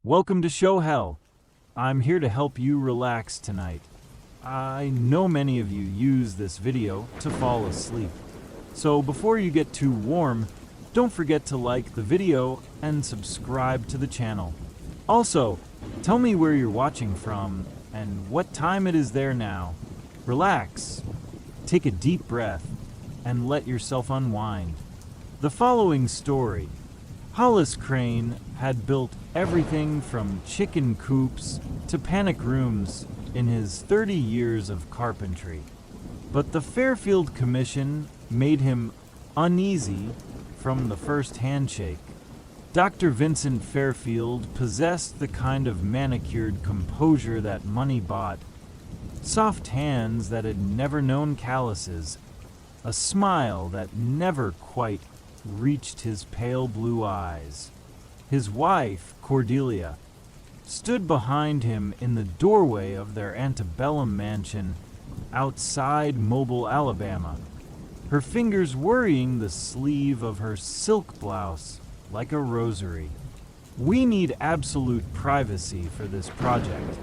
Welcome to Show Hell. I'm here to help you relax tonight. I know many of you use this video to fall asleep. So before you get too warm, don't forget to like the video and subscribe to the channel. Also, tell me where you're watching from and what time it is there now. Relax, take a deep breath, and let yourself unwind. The following story. Hollis Crane had built everything from chicken coops to panic rooms in his 30 years of carpentry. But the Fairfield Commission made him uneasy from the first handshake. Dr. Vincent Fairfield possessed the kind of manicured composure that money bought, soft hands that had never known calluses, a smile that never quite reached his pale blue eyes. His wife, Cordelia, stood behind him in the doorway of their antebellum mansion outside Mobile, Alabama, her fingers worrying the sleeve of her silk blouse like a rosary. "We need absolute privacy for this project,"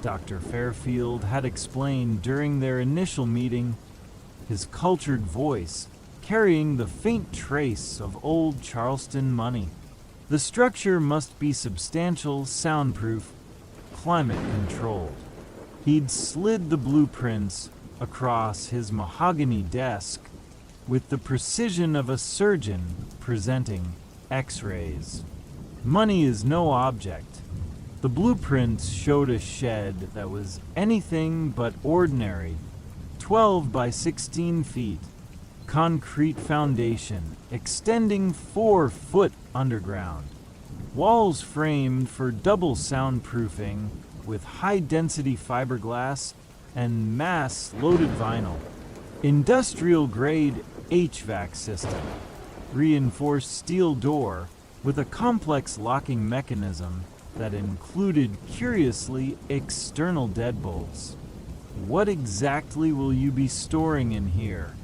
Dr. Fairfield had explained during their initial meeting, his cultured voice carrying the faint trace of old Charleston money. "The structure must be substantial, soundproof, climate-controlled." He'd slid the blueprints across his mahogany desk with the precision of a surgeon presenting X-rays. Money is no object. The blueprints showed a shed that was anything but ordinary, 12 by 16 feet. Concrete foundation extending 4 foot underground. Walls framed for double soundproofing with high-density fiberglass and mass-loaded vinyl. Industrial-grade HVAC system. Reinforced steel door with a complex locking mechanism that included curiously external deadbolts. "What exactly will you be storing in here?"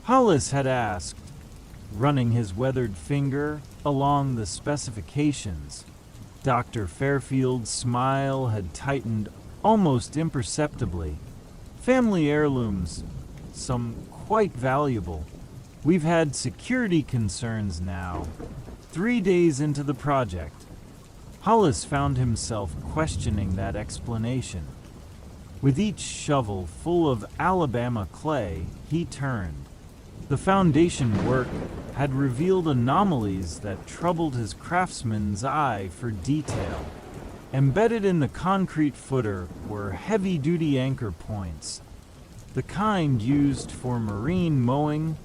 Hollis had asked, running his weathered finger along the specifications. Dr. Fairfield's smile had tightened almost imperceptibly. "Family heirlooms, some quite valuable. We've had security concerns now." 3 days into the project, Hollis found himself questioning that explanation. With each shovel full of Alabama clay, he turned. The foundation work had revealed anomalies that troubled his craftsman's eye for detail. Embedded in the concrete footer were heavy-duty anchor points, the kind used for marine mowing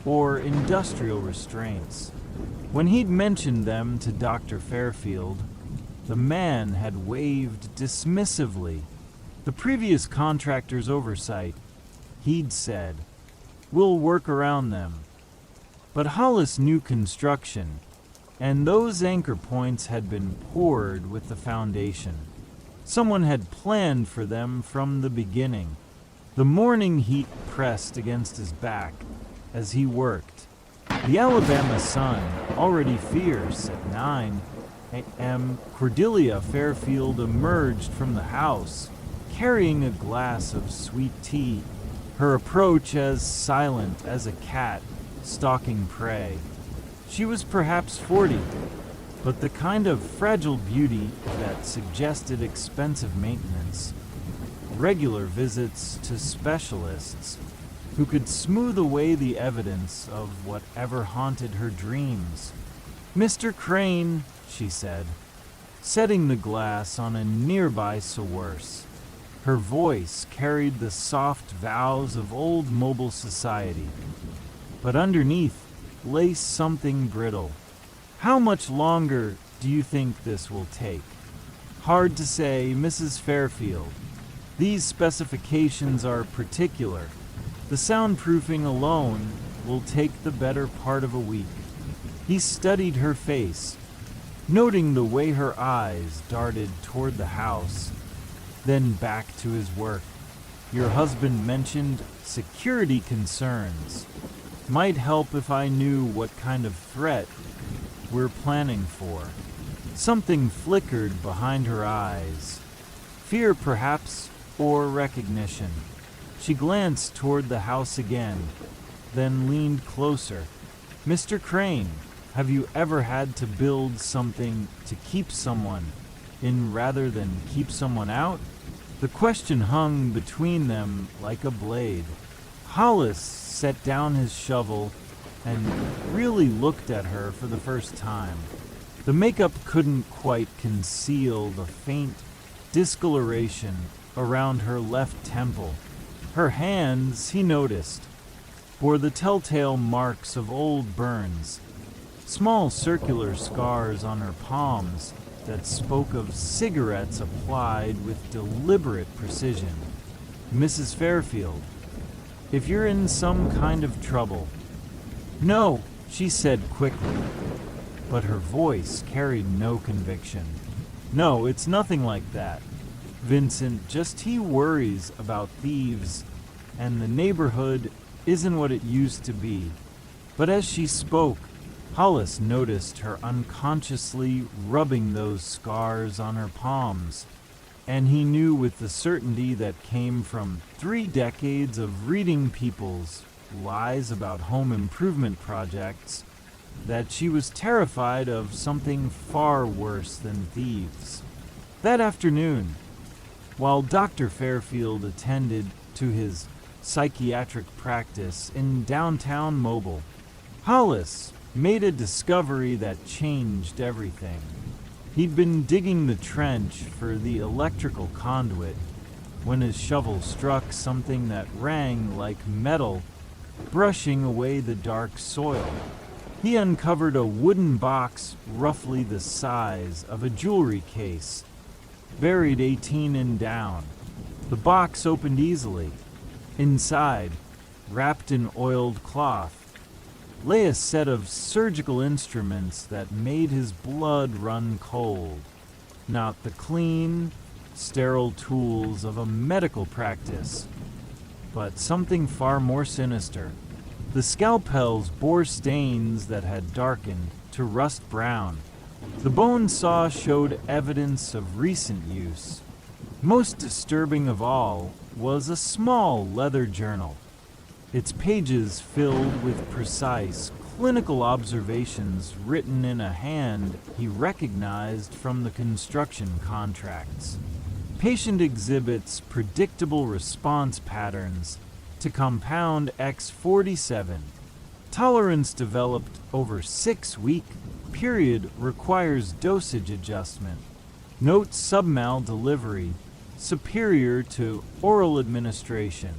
or industrial restraints. When he'd mentioned them to Dr. Fairfield, the man had waved dismissively. The previous contractor's oversight, he'd said, "We'll work around them." But Hollis knew construction, and those anchor points had been poured with the foundation. Someone had planned for them from the beginning. The morning heat pressed against his back as he worked. The Alabama sun, already fierce at 9 a.m., Cordelia Fairfield emerged from the house, carrying a glass of sweet tea, her approach as silent as a cat stalking prey. She was perhaps 40, but the kind of fragile beauty that suggested expensive maintenance. Regular visits to specialists who could smooth away the evidence of whatever haunted her dreams. "Mr. Crane," she said, setting the glass on a nearby sowers. Her voice carried the soft vows of old Mobile society, but underneath lay something brittle. "How much longer do you think this will take?" "Hard to say, Mrs. Fairfield. These specifications are particular. The soundproofing alone will take the better part of a week." He studied her face, noting the way her eyes darted toward the house, then back to his work. "Your husband mentioned security concerns. Might help if I knew what kind of threat we're planning for." Something flickered behind her eyes. Fear, perhaps, or recognition. She glanced toward the house again, then leaned closer. "Mr. Crane, have you ever had to build something to keep someone in rather than keep someone out?" The question hung between them like a blade. Hollis set down his shovel and really looked at her for the first time. The makeup couldn't quite conceal the faint discoloration around her left temple. Her hands, he noticed, bore the telltale marks of old burns, small circular scars on her palms that spoke of cigarettes applied with deliberate precision. "Mrs. Fairfield, if you're in some kind of trouble—" "No," she said quickly, but her voice carried no conviction. "No, it's nothing like that. Vincent, just he worries about thieves, and the neighborhood isn't what it used to be." But as she spoke, Hollis noticed her unconsciously rubbing those scars on her palms, and he knew with the certainty that came from 3 decades of reading people's lies about home improvement projects that she was terrified of something far worse than thieves. That afternoon, while Dr. Fairfield attended to his psychiatric practice in downtown Mobile, Hollis made a discovery that changed everything. He'd been digging the trench for the electrical conduit when his shovel struck something that rang like metal, brushing away the dark soil. He uncovered a wooden box roughly the size of a jewelry case, buried 18 in down. The box opened easily. Inside, wrapped in oiled cloth, lay a set of surgical instruments that made his blood run cold. Not the clean, sterile tools of a medical practice, but something far more sinister. The scalpels bore stains that had darkened to rust brown. The bone saw showed evidence of recent use. Most disturbing of all was a small leather journal, its pages filled with precise clinical observations written in a hand he recognized from the construction contracts. Patient exhibits predictable response patterns to compound X47. Tolerance developed over 6-week period requires dosage adjustment. Note submal delivery superior to oral administration.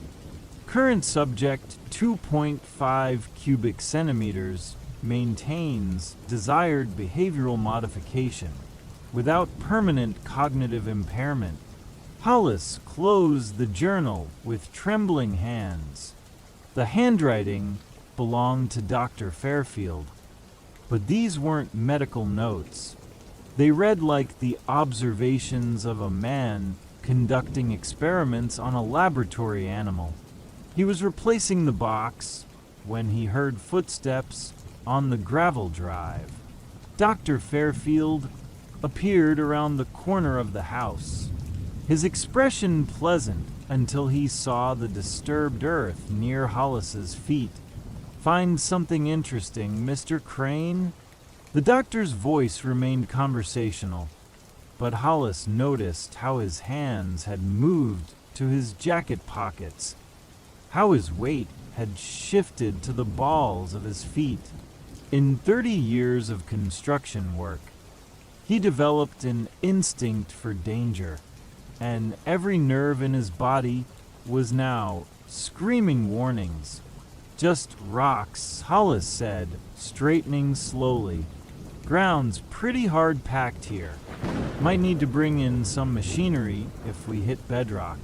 Current subject 2.5 cubic centimeters maintains desired behavioral modification without permanent cognitive impairment. Hollis closed the journal with trembling hands. The handwriting belonged to Dr. Fairfield, but these weren't medical notes. They read like the observations of a man conducting experiments on a laboratory animal. He was replacing the box when he heard footsteps on the gravel drive. Dr. Fairfield appeared around the corner of the house, his expression pleasant until he saw the disturbed earth near Hollis's feet. "Find something interesting, Mr. Crane?" The doctor's voice remained conversational, but Hollis noticed how his hands had moved to his jacket pockets, how his weight had shifted to the balls of his feet. In 30 years of construction work, he developed an instinct for danger, and every nerve in his body was now screaming warnings. "Just rocks," Hollis said, straightening slowly. "Ground's pretty hard packed here. Might need to bring in some machinery if we hit bedrock."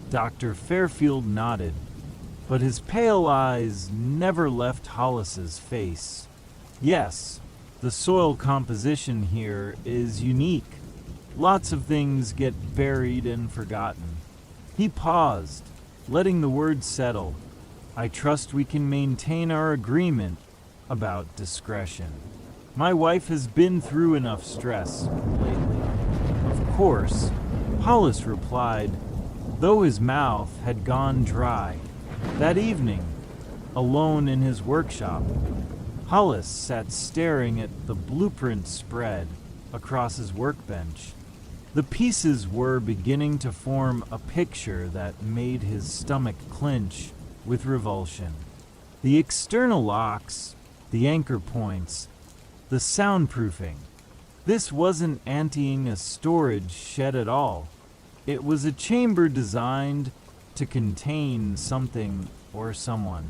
Dr. Fairfield nodded, but his pale eyes never left Hollis's face. "Yes, the soil composition here is unique. Lots of things get buried and forgotten." He paused, letting the words settle. "I trust we can maintain our agreement about discretion." My wife has been through enough stress lately. Of course, Hollis replied, though his mouth had gone dry. That evening, alone in his workshop, Hollis sat staring at the blueprint spread across his workbench. The pieces were beginning to form a picture that made his stomach clench with revulsion. The external locks, the anchor points, the soundproofing. This wasn't anteing a storage shed at all. It was a chamber designed to contain something or someone.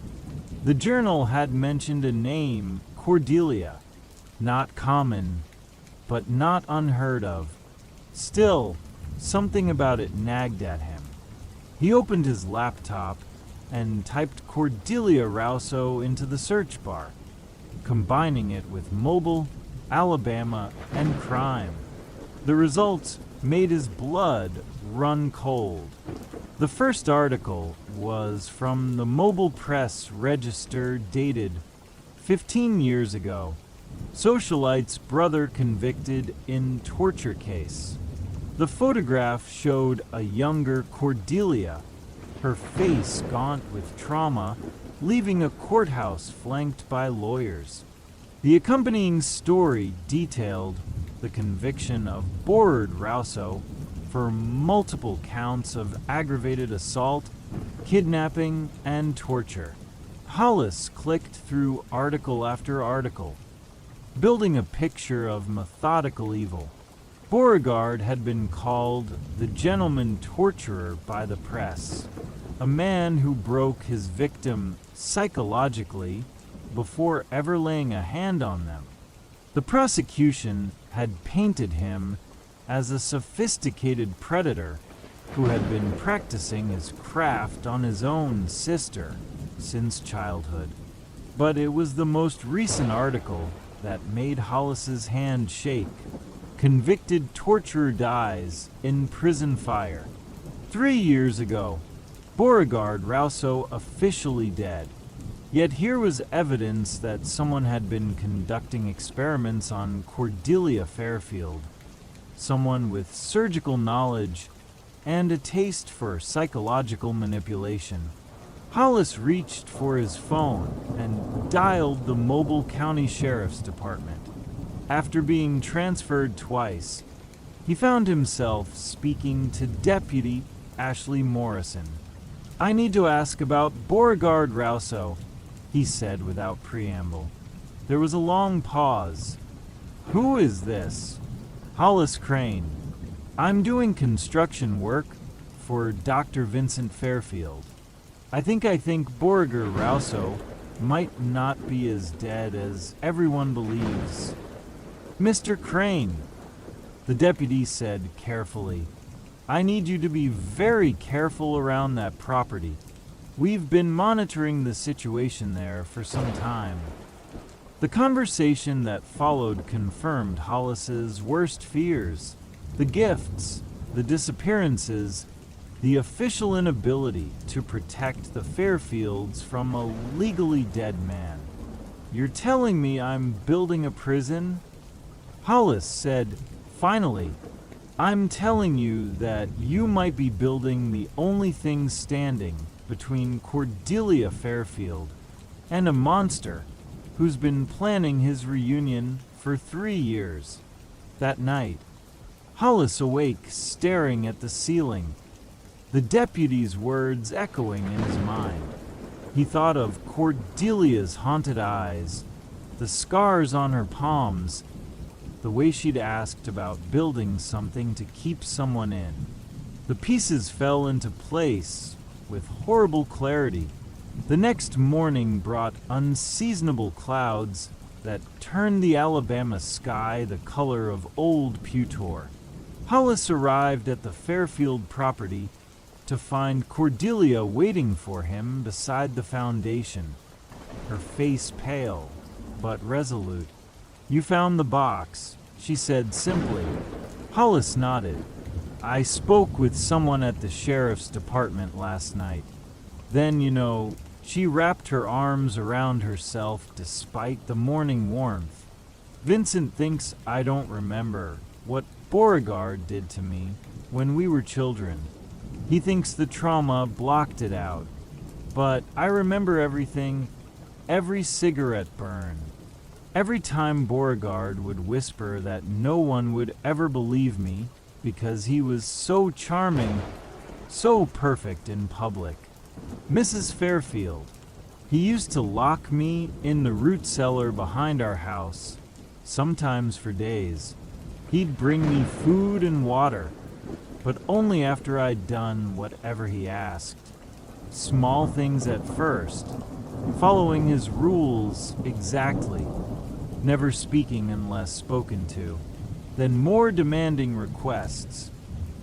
The journal had mentioned a name, Cordelia. Not common, but not unheard of. Still, something about it nagged at him. He opened his laptop and typed Cordelia Rousseau into the search bar, combining it with mobile, Alabama, and crime. The results made his blood run cold. The first article was from the Mobile Press Register dated 15 years ago. Socialite's brother convicted in torture case. The photograph showed a younger Cordelia, her face gaunt with trauma, leaving a courthouse flanked by lawyers. The accompanying story detailed the conviction of Borrard Rousseau for multiple counts of aggravated assault, kidnapping, and torture. Hollis clicked through article after article, building a picture of methodical evil. Beauregard had been called the gentleman torturer by the press, a man who broke his victim psychologically before ever laying a hand on them. The prosecution had painted him as a sophisticated predator who had been practicing his craft on his own sister since childhood. But it was the most recent article that made Hollis's hand shake. Convicted torturer dies in prison fire. 3 years ago, Beauregard Rousseau officially dead. Yet here was evidence that someone had been conducting experiments on Cordelia Fairfield. Someone with surgical knowledge and a taste for psychological manipulation. Hollis reached for his phone and dialed the Mobile County Sheriff's Department. After being transferred twice, he found himself speaking to Deputy Ashley Morrison. "I need to ask about Beauregard Rousseau," he said without preamble. There was a long pause. "Who is this?" "Hollis Crane. I'm doing construction work for Dr. Vincent Fairfield. I think Beauregard Rousseau might not be as dead as everyone believes." "Mr. Crane," the deputy said carefully, "I need you to be very careful around that property. We've been monitoring the situation there for some time." The conversation that followed confirmed Hollis's worst fears. The gifts, the disappearances, the official inability to protect the Fairfields from a legally dead man. "You're telling me I'm building a prison?" Hollis said, "Finally, I'm telling you that you might be building the only thing standing between Cordelia Fairfield and a monster who's been planning his reunion for 3 years." That night, Hollis awake, staring at the ceiling, the deputy's words echoing in his mind. He thought of Cordelia's haunted eyes, the scars on her palms, the way she'd asked about building something to keep someone in. The pieces fell into place with horrible clarity. The next morning brought unseasonable clouds that turned the Alabama sky the color of old pewter. Hollis arrived at the Fairfield property to find Cordelia waiting for him beside the foundation, her face pale but resolute. "You found the box," she said simply. Hollis nodded. "I spoke with someone at the sheriff's department last night. Then, she wrapped her arms around herself despite the morning warmth. Vincent thinks I don't remember what Beauregard did to me when we were children. He thinks the trauma blocked it out. But I remember everything, every cigarette burn. Every time Beauregard would whisper that no one would ever believe me because he was so charming, so perfect in public. Mrs. Fairfield. He used to lock me in the root cellar behind our house, sometimes for days. He'd bring me food and water, but only after I'd done whatever he asked. Small things at first, following his rules exactly, never speaking unless spoken to, then more demanding requests.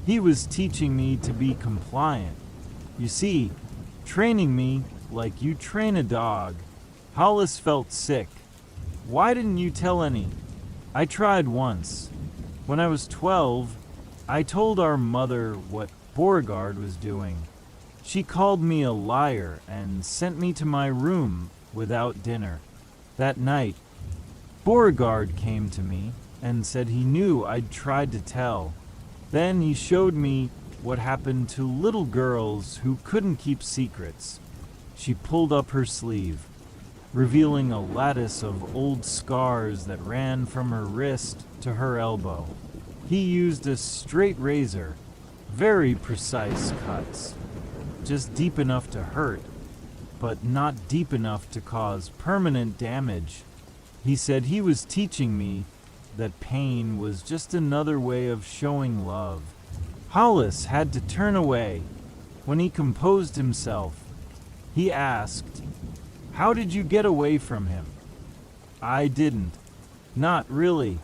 He was teaching me to be compliant. You see, training me like you train a dog. Hollis felt sick. Why didn't you tell any? I tried once. When I was 12, I told our mother what Beauregard was doing. She called me a liar and sent me to my room without dinner. That night, Beauregard came to me and said he knew I'd tried to tell. Then he showed me what happened to little girls who couldn't keep secrets. She pulled up her sleeve, revealing a lattice of old scars that ran from her wrist to her elbow. He used a straight razor, very precise cuts, just deep enough to hurt, but not deep enough to cause permanent damage. He said he was teaching me that pain was just another way of showing love. Hollis had to turn away. When he composed himself, he asked, "How did you get away from him?" I didn't. Not really.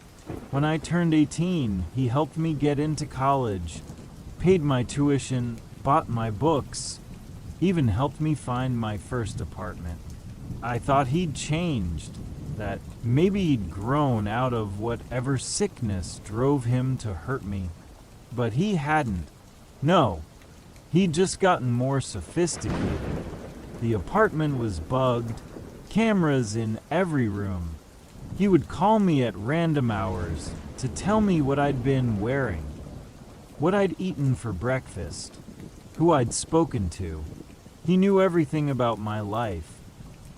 When I turned 18, he helped me get into college, paid my tuition, bought my books, even helped me find my first apartment. I thought he'd changed, that maybe he'd grown out of whatever sickness drove him to hurt me. But he hadn't. No, he'd just gotten more sophisticated. The apartment was bugged, cameras in every room. He would call me at random hours to tell me what I'd been wearing, what I'd eaten for breakfast, who I'd spoken to. He knew everything about my life,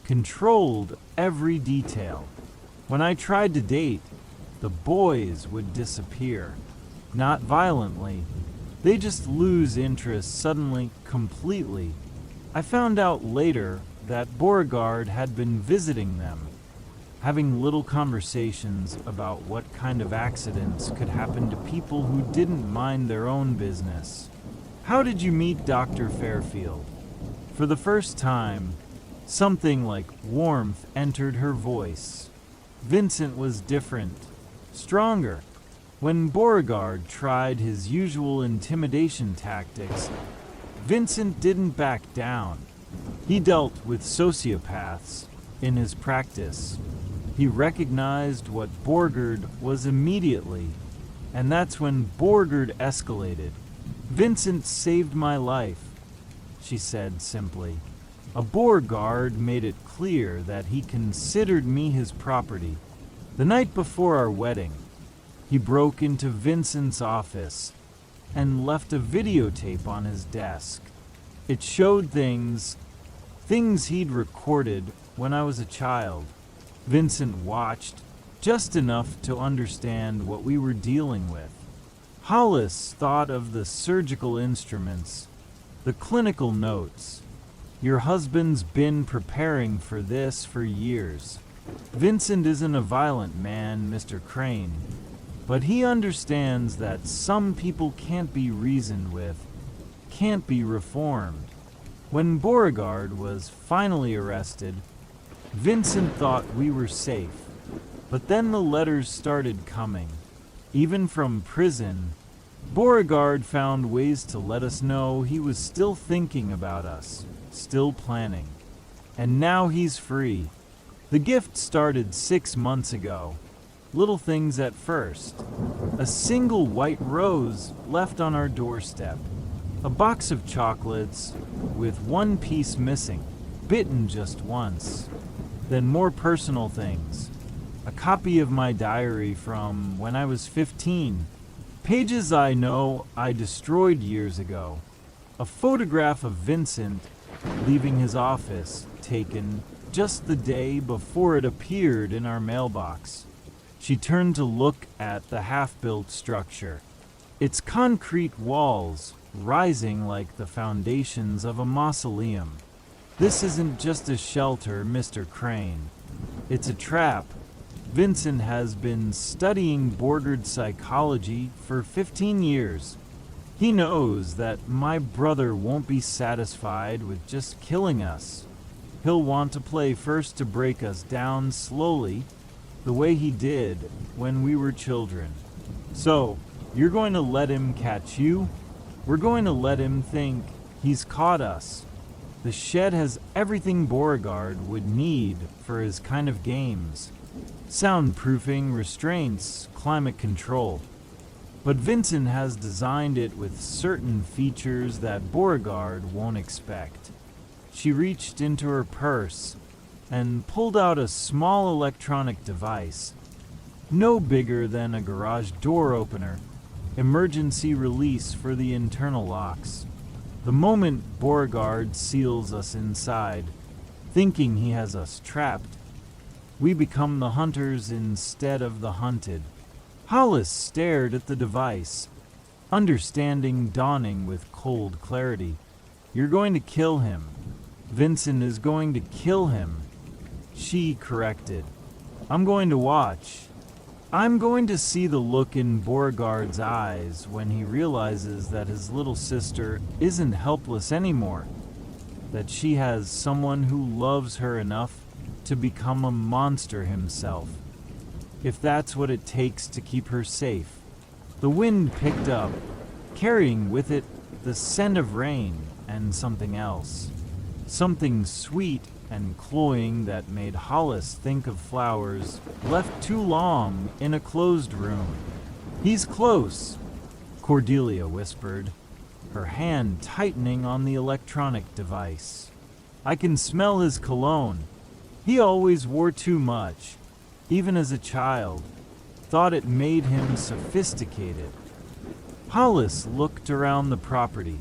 controlled every detail. When I tried to date, the boys would disappear. Not violently. They just lose interest suddenly, completely. I found out later that Beauregard had been visiting them, having little conversations about what kind of accidents could happen to people who didn't mind their own business. How did you meet Dr. Fairfield? For the first time, something like warmth entered her voice. Vincent was different, stronger. When Beauregard tried his usual intimidation tactics, Vincent didn't back down. He dealt with sociopaths in his practice. He recognized what Beauregard was immediately, and that's when Beauregard escalated. "Vincent saved my life," she said simply. A Beauregard made it clear that he considered me his property. The night before our wedding, he broke into Vincent's office and left a videotape on his desk. It showed things he'd recorded when I was a child. Vincent watched just enough to understand what we were dealing with. Hollis thought of the surgical instruments, the clinical notes. "Your husband's been preparing for this for years. Vincent isn't a violent man, Mr. Crane, but he understands that some people can't be reasoned with, can't be reformed." When Beauregard was finally arrested, Vincent thought we were safe. But then the letters started coming. Even from prison, Beauregard found ways to let us know he was still thinking about us, still planning. And now he's free. The gift started 6 months ago. Little things at first. A single white rose left on our doorstep. A box of chocolates with one piece missing, bitten just once. Then more personal things. A copy of my diary from when I was 15. Pages I know I destroyed years ago. A photograph of Vincent leaving his office, taken just the day before it appeared in our mailbox. She turned to look at the half-built structure, its concrete walls rising like the foundations of a mausoleum. This isn't just a shelter, Mr. Crane. It's a trap. Vincent has been studying bordered psychology for 15 years. He knows that my brother won't be satisfied with just killing us. He'll want to play first to break us down slowly, the way he did when we were children. So, you're going to let him catch you? We're going to let him think he's caught us. The shed has everything Beauregard would need for his kind of games. Soundproofing, restraints, climate control. But Vincent has designed it with certain features that Beauregard won't expect. She reached into her purse and pulled out a small electronic device, no bigger than a garage door opener, emergency release for the internal locks. The moment Beauregard seals us inside, thinking he has us trapped, we become the hunters instead of the hunted. Hollis stared at the device, understanding dawning with cold clarity. You're going to kill him. Vincent is going to kill him. She corrected. I'm going to watch. I'm going to see the look in Beauregard's eyes when he realizes that his little sister isn't helpless anymore, that she has someone who loves her enough to become a monster himself, if that's what it takes to keep her safe. The wind picked up, carrying with it the scent of rain and something else, something sweet and cloying that made Hollis think of flowers left too long in a closed room. He's close, Cordelia whispered, her hand tightening on the electronic device. I can smell his cologne. He always wore too much, even as a child, thought it made him sophisticated. Hollis looked around the property,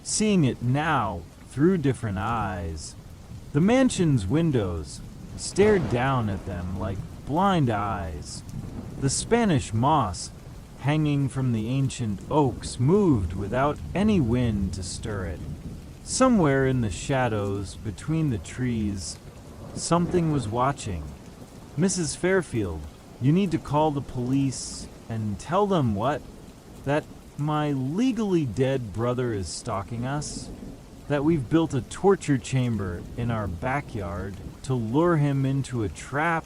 seeing it now through different eyes. The mansion's windows stared down at them like blind eyes. The Spanish moss hanging from the ancient oaks moved without any wind to stir it. Somewhere in the shadows between the trees, something was watching. Mrs. Fairfield, you need to call the police and tell them what? That my legally dead brother is stalking us? That we've built a torture chamber in our backyard to lure him into a trap?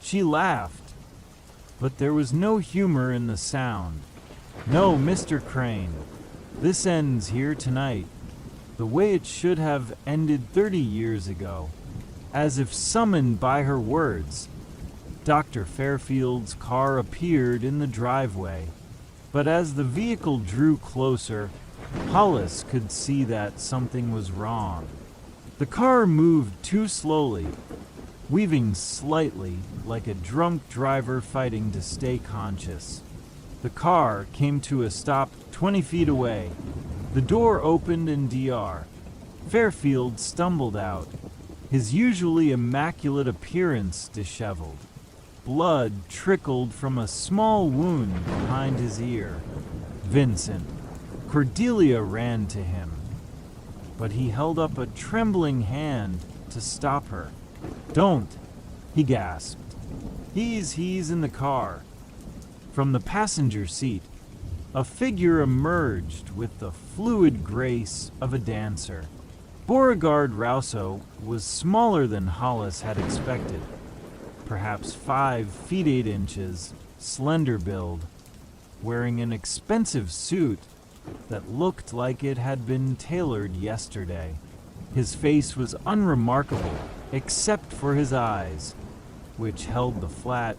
She laughed, but there was no humor in the sound. No, Mr. Crane, this ends here tonight, the way it should have ended 30 years ago. As if summoned by her words, Dr. Fairfield's car appeared in the driveway, but as the vehicle drew closer, Hollis could see that something was wrong. The car moved too slowly, weaving slightly like a drunk driver fighting to stay conscious. The car came to a stop 20 feet away. The door opened and Dr. Fairfield stumbled out, his usually immaculate appearance disheveled. Blood trickled from a small wound behind his ear. Vincent. Cordelia ran to him, but he held up a trembling hand to stop her. Don't, he gasped. He's in the car. From the passenger seat, a figure emerged with the fluid grace of a dancer. Beauregard Rousseau was smaller than Hollis had expected, perhaps 5 feet 8 inches, slender build, wearing an expensive suit that looked like it had been tailored yesterday. His face was unremarkable, except for his eyes, which held the flat,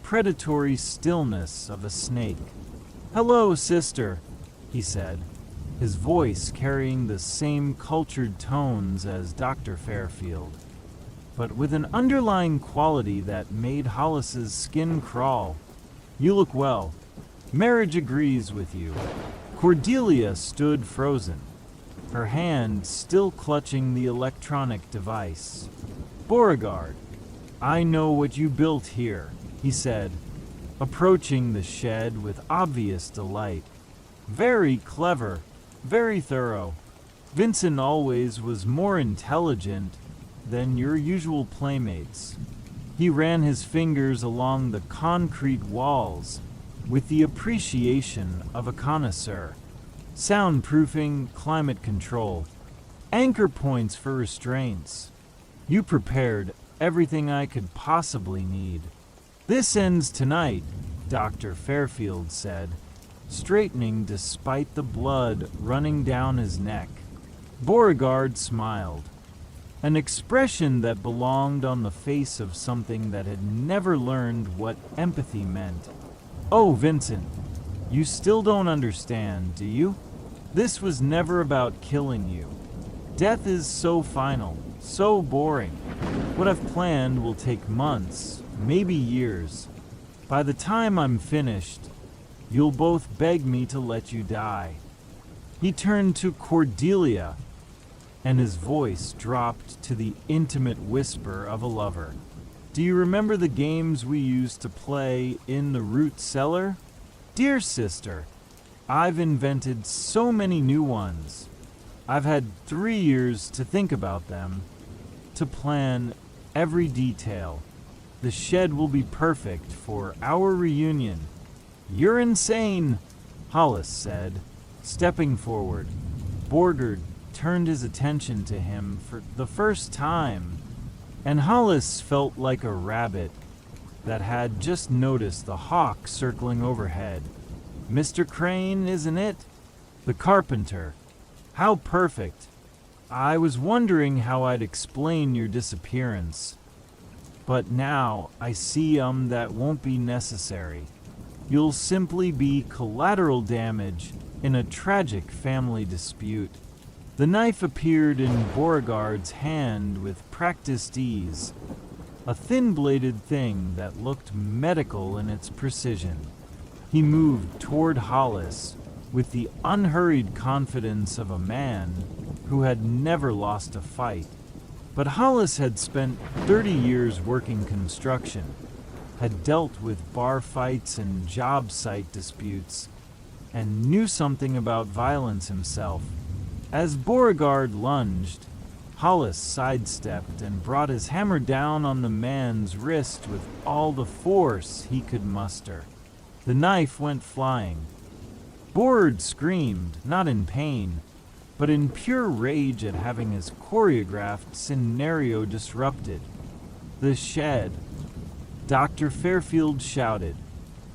predatory stillness of a snake. "Hello, sister," he said, his voice carrying the same cultured tones as Dr. Fairfield. but with an underlying quality that made Hollis's skin crawl. "You look well. Marriage agrees with you." Cordelia stood frozen, her hand still clutching the electronic device. "Beauregard, I know what you built here," he said, approaching the shed with obvious delight. "Very clever, very thorough. Vincent always was more intelligent than your usual playmates." He ran his fingers along the concrete walls with the appreciation of a connoisseur. "Soundproofing, climate control, anchor points for restraints. You prepared everything I could possibly need." "This ends tonight," Dr. Fairfield said, straightening despite the blood running down his neck. Beauregard smiled, an expression that belonged on the face of something that had never learned what empathy meant. "Oh, Vincent, you still don't understand, do you? This was never about killing you. Death is so final, so boring. What I've planned will take months, maybe years. By the time I'm finished, you'll both beg me to let you die." He turned to Cordelia, and his voice dropped to the intimate whisper of a lover. "Do you remember the games we used to play in the root cellar? Dear sister, I've invented so many new ones. I've had 3 years to think about them, to plan every detail. The shed will be perfect for our reunion." "You're insane," Hollis said, stepping forward. Beauregard turned his attention to him for the first time, and Hollis felt like a rabbit that had just noticed the hawk circling overhead. "Mr. Crane, isn't it? The carpenter. How perfect. I was wondering how I'd explain your disappearance. But now I see that won't be necessary. You'll simply be collateral damage in a tragic family dispute." The knife appeared in Beauregard's hand with practiced ease, a thin-bladed thing that looked medical in its precision. He moved toward Hollis with the unhurried confidence of a man who had never lost a fight. But Hollis had spent 30 years working construction, had dealt with bar fights and job site disputes, and knew something about violence himself. As Beauregard lunged, Hollis sidestepped and brought his hammer down on the man's wrist with all the force he could muster. The knife went flying. Beauregard screamed, not in pain, but in pure rage at having his choreographed scenario disrupted. "The shed," Dr. Fairfield shouted.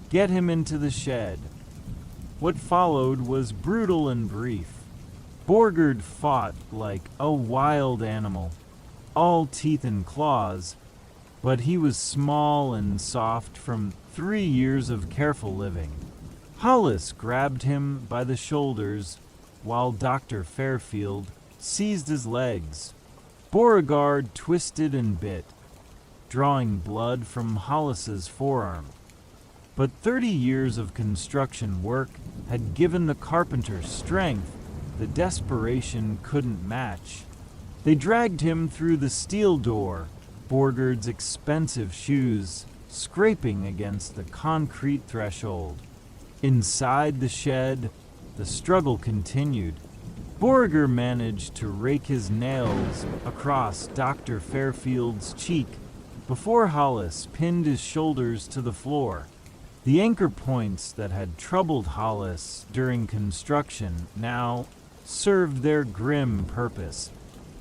"Get him into the shed." What followed was brutal and brief. Beauregard fought like a wild animal, all teeth and claws, but he was small and soft from 3 years of careful living. Hollis grabbed him by the shoulders while Dr. Fairfield seized his legs. Beauregard twisted and bit, drawing blood from Hollis's forearm. But 30 years of construction work had given the carpenter strength the desperation couldn't match. They dragged him through the steel door, Beauregard's expensive shoes scraping against the concrete threshold. Inside the shed, the struggle continued. Beauregard managed to rake his nails across Dr. Fairfield's cheek before Hollis pinned his shoulders to the floor. The anchor points that had troubled Hollis during construction now served their grim purpose,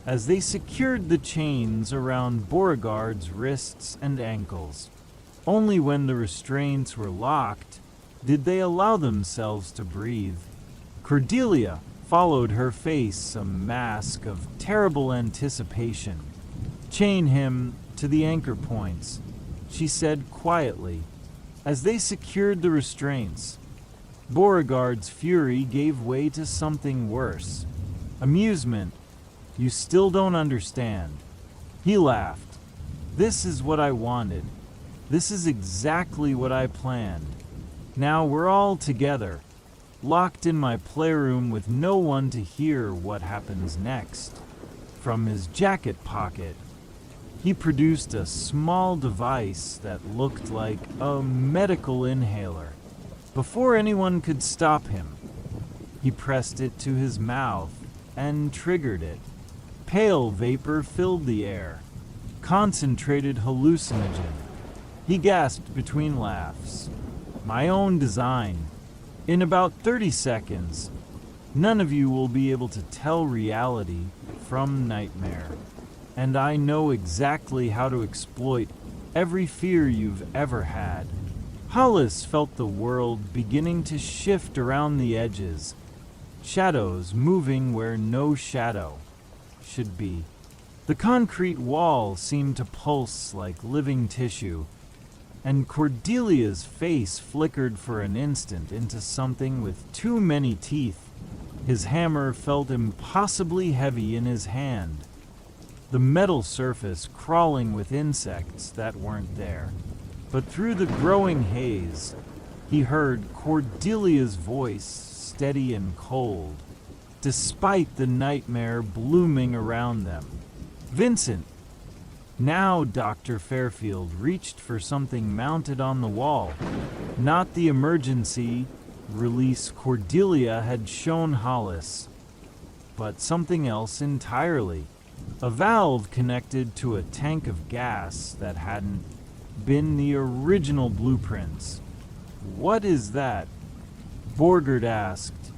as they secured the chains around Beauregard's wrists and ankles. Only when the restraints were locked did they allow themselves to breathe. Cordelia followed, her face a mask of terrible anticipation. "Chain him to the anchor points," she said quietly. As they secured the restraints, Beauregard's fury gave way to something worse. Amusement. "You still don't understand." He laughed, This is what I wanted. This is exactly what I planned. Now we're all together, locked in my playroom with no one to hear what happens next. From his jacket pocket, he produced a small device that looked like a medical inhaler. Before anyone could stop him, he pressed it to his mouth and triggered it. Pale vapor filled the air, concentrated hallucinogen. He gasped between laughs. My own design. In about 30 seconds, none of you will be able to tell reality from nightmare. And I know exactly how to exploit every fear you've ever had. Hollis felt the world beginning to shift around the edges, shadows moving where no shadow should be. The concrete wall seemed to pulse like living tissue, and Cordelia's face flickered for an instant into something with too many teeth. His hammer felt impossibly heavy in his hand, the metal surface crawling with insects that weren't there. But through the growing haze, he heard Cordelia's voice, steady and cold, despite the nightmare blooming around them. Vincent. Now Dr. Fairfield reached for something mounted on the wall, not the emergency release Cordelia had shown Hollis, but something else entirely. A valve connected to a tank of gas that hadn't been the original blueprints. What is that? Borgard asked,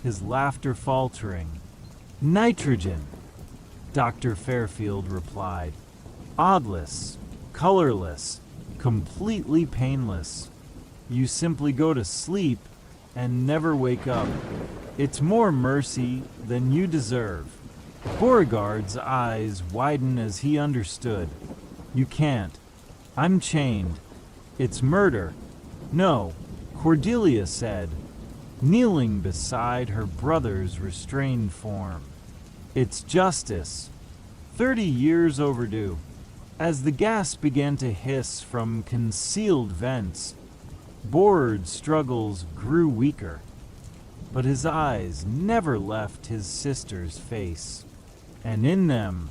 his laughter faltering. Nitrogen, Dr. Fairfield replied. Oddless, colorless, completely painless. You simply go to sleep and never wake up. It's more mercy than you deserve. Beauregard's eyes widened as he understood. You can't. I'm chained. It's murder. No, Cordelia said, kneeling beside her brother's restrained form. It's justice. 30 years overdue. As the gas began to hiss from concealed vents, Borgard's struggles grew weaker, but his eyes never left his sister's face, and in them,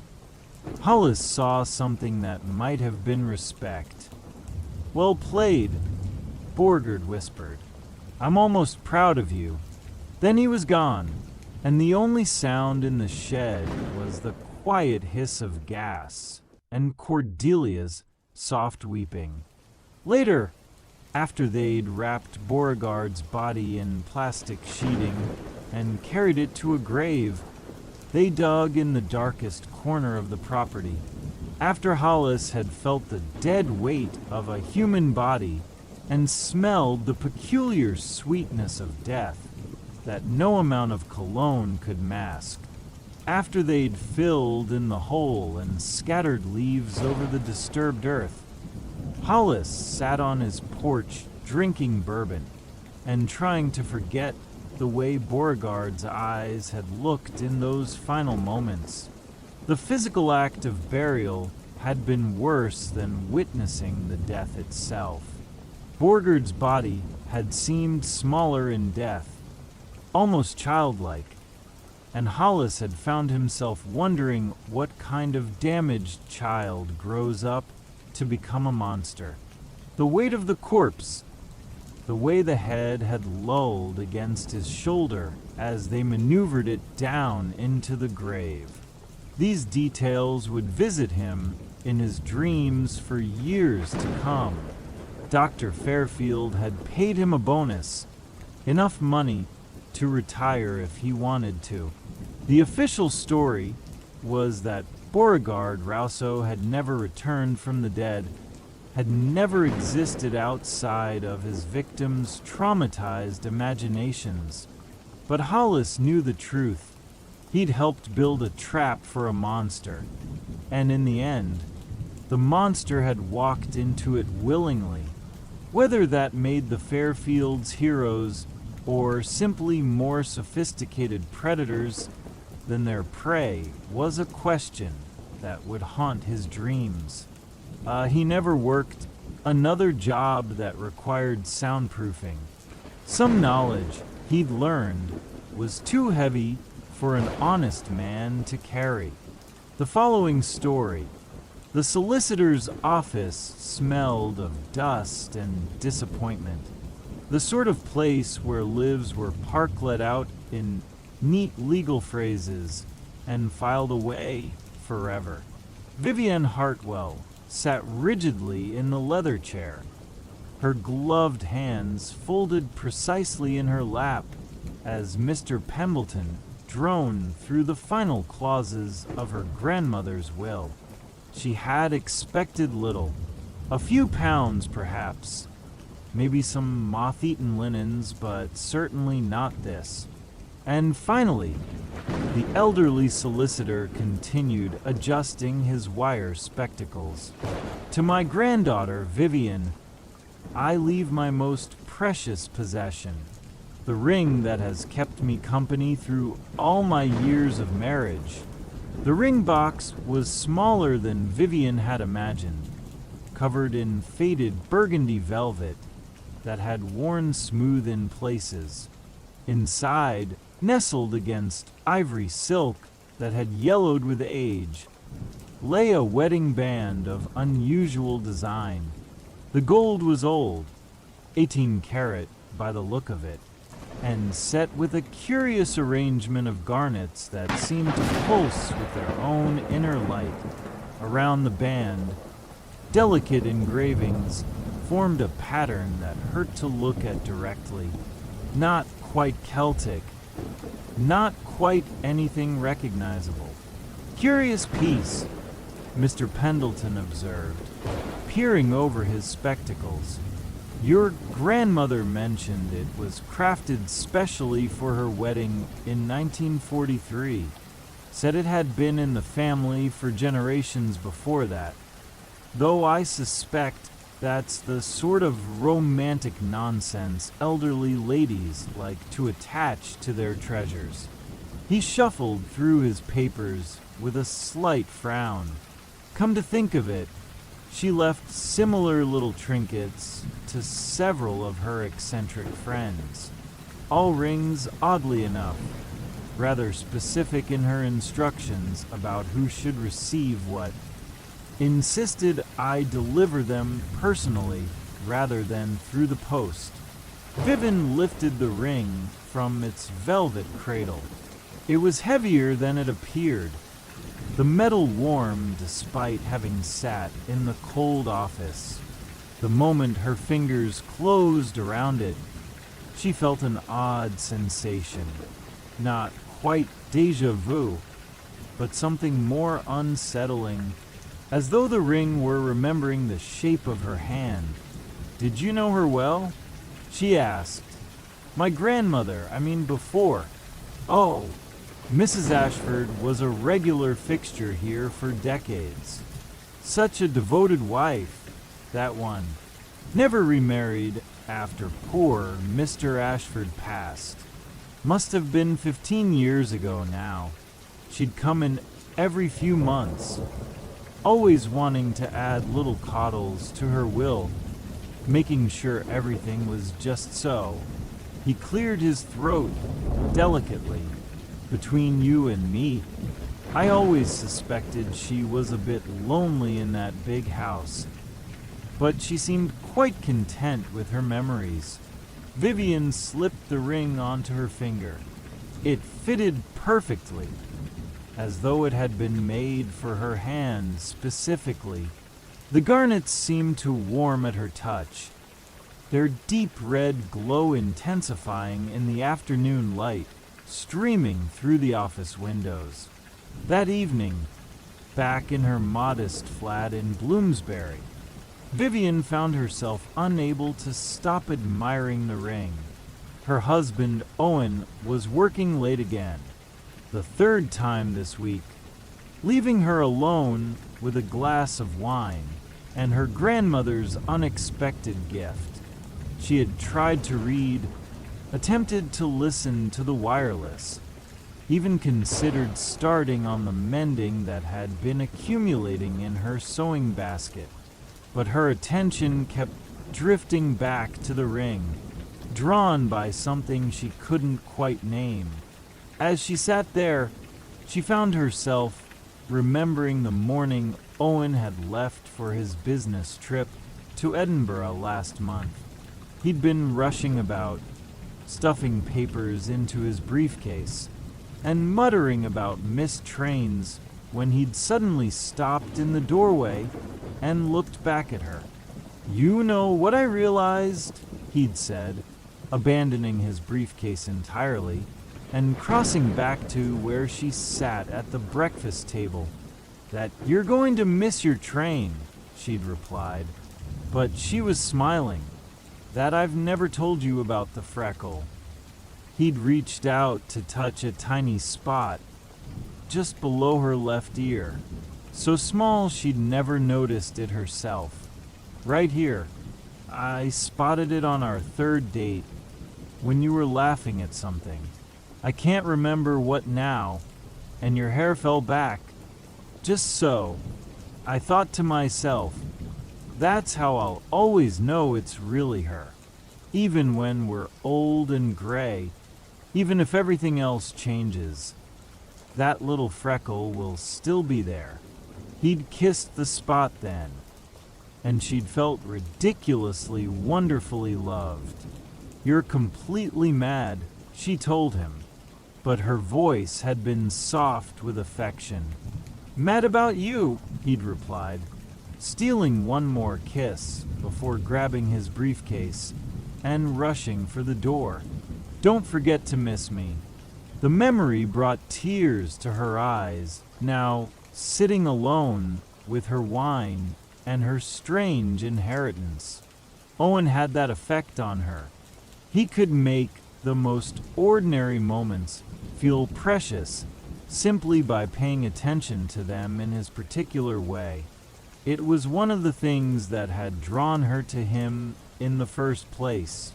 Hollis saw something that might have been respect. Well played, Borgard whispered. I'm almost proud of you. Then he was gone, and the only sound in the shed was the quiet hiss of gas and Cordelia's soft weeping. Later, after they'd wrapped Beauregard's body in plastic sheeting and carried it to a grave, they dug in the darkest corner of the property. After Hollis had felt the dead weight of a human body and smelled the peculiar sweetness of death that no amount of cologne could mask. After they'd filled in the hole and scattered leaves over the disturbed earth, Hollis sat on his porch drinking bourbon and trying to forget the way Beauregard's eyes had looked in those final moments. The physical act of burial had been worse than witnessing the death itself. Beauregard's body had seemed smaller in death, almost childlike, and Hollis had found himself wondering what kind of damaged child grows up to become a monster. The weight of the corpse, the way the head had lulled against his shoulder as they maneuvered it down into the grave. These details would visit him in his dreams for years to come. Dr. Fairfield had paid him a bonus, enough money to retire if he wanted to. The official story was that Beauregard Rousseau had never returned from the dead, had never existed outside of his victims' traumatized imaginations. But Hollis knew the truth. He'd helped build a trap for a monster, and in the end, the monster had walked into it willingly. Whether that made the Fairfields heroes or simply more sophisticated predators than their prey was a question that would haunt his dreams. He never worked another job that required soundproofing. Some knowledge he'd learned was too heavy for an honest man to carry. The following story: the solicitor's office smelled of dust and disappointment, the sort of place where lives were parklet out in neat legal phrases and filed away forever. Vivienne Hartwell sat rigidly in the leather chair, her gloved hands folded precisely in her lap as Mr. Pembleton droned through the final clauses of her grandmother's will. She had expected little, a few pounds perhaps, maybe some moth-eaten linens, but certainly not this. And finally, the elderly solicitor continued adjusting his wire spectacles. To my granddaughter, Vivian, I leave my most precious possession, the ring that has kept me company through all my years of marriage. The ring box was smaller than Vivian had imagined, covered in faded burgundy velvet that had worn smooth in places. Inside, nestled against ivory silk that had yellowed with age, lay a wedding band of unusual design. The gold was old, 18 karat by the look of it, and set with a curious arrangement of garnets that seemed to pulse with their own inner light. Around the band, delicate engravings formed a pattern that hurt to look at directly. Not quite Celtic, not quite anything recognizable. Curious piece, Mr. Pendleton observed, peering over his spectacles. Your grandmother mentioned it was crafted specially for her wedding in 1943. Said it had been in the family for generations before that. Though I suspect that's the sort of romantic nonsense elderly ladies like to attach to their treasures. He shuffled through his papers with a slight frown. Come to think of it, she left similar little trinkets to several of her eccentric friends. All rings, oddly enough, rather specific in her instructions about who should receive what. Insisted I deliver them personally rather than through the post. Vivian lifted the ring from its velvet cradle. It was heavier than it appeared. The metal warmed despite having sat in the cold office. The moment her fingers closed around it, she felt an odd sensation. Not quite déjà vu, but something more unsettling, as though the ring were remembering the shape of her hand. Did you know her well? She asked. My grandmother, before. Oh, Mrs. Ashford was a regular fixture here for decades. Such a devoted wife, that one. Never remarried after poor Mr. Ashford passed. Must have been 15 years ago now. She'd come in every few months, always wanting to add little coddles to her will, making sure everything was just so. He cleared his throat delicately. Between you and me, I always suspected she was a bit lonely in that big house, but she seemed quite content with her memories. Vivian slipped the ring onto her finger. It fitted perfectly, as though it had been made for her hand specifically. The garnets seemed to warm at her touch, their deep red glow intensifying in the afternoon light streaming through the office windows. That evening, back in her modest flat in Bloomsbury, Vivian found herself unable to stop admiring the ring. Her husband, Owen, was working late again, the third time this week, leaving her alone with a glass of wine and her grandmother's unexpected gift. She had tried to read, attempted to listen to the wireless, even considered starting on the mending that had been accumulating in her sewing basket. but her attention kept drifting back to the ring, drawn by something she couldn't quite name. As she sat there, she found herself remembering the morning Owen had left for his business trip to Edinburgh last month. He'd been rushing about, stuffing papers into his briefcase, and muttering about missed trains when he'd suddenly stopped in the doorway and looked back at her. "You know what I realized," he'd said, abandoning his briefcase entirely and crossing back to where she sat at the breakfast table. "That you're going to miss your train," she'd replied, but she was smiling. "That I've never told you about the freckle." He'd reached out to touch a tiny spot just below her left ear, so small she'd never noticed it herself. "Right here. I spotted it on our third date when you were laughing at something. I can't remember what now, and your hair fell back. Just so. I thought to myself, that's how I'll always know it's really her. Even when we're old and gray, even if everything else changes, that little freckle will still be there." He'd kissed the spot then, and she'd felt ridiculously, wonderfully loved. "You're completely mad," she told him, but her voice had been soft with affection. "Mad about you," he'd replied, stealing one more kiss before grabbing his briefcase and rushing for the door. "Don't forget to miss me." The memory brought tears to her eyes, now sitting alone with her wine and her strange inheritance. Owen had that effect on her. He could make the most ordinary moments feel precious simply by paying attention to them in his particular way. It was one of the things that had drawn her to him in the first place,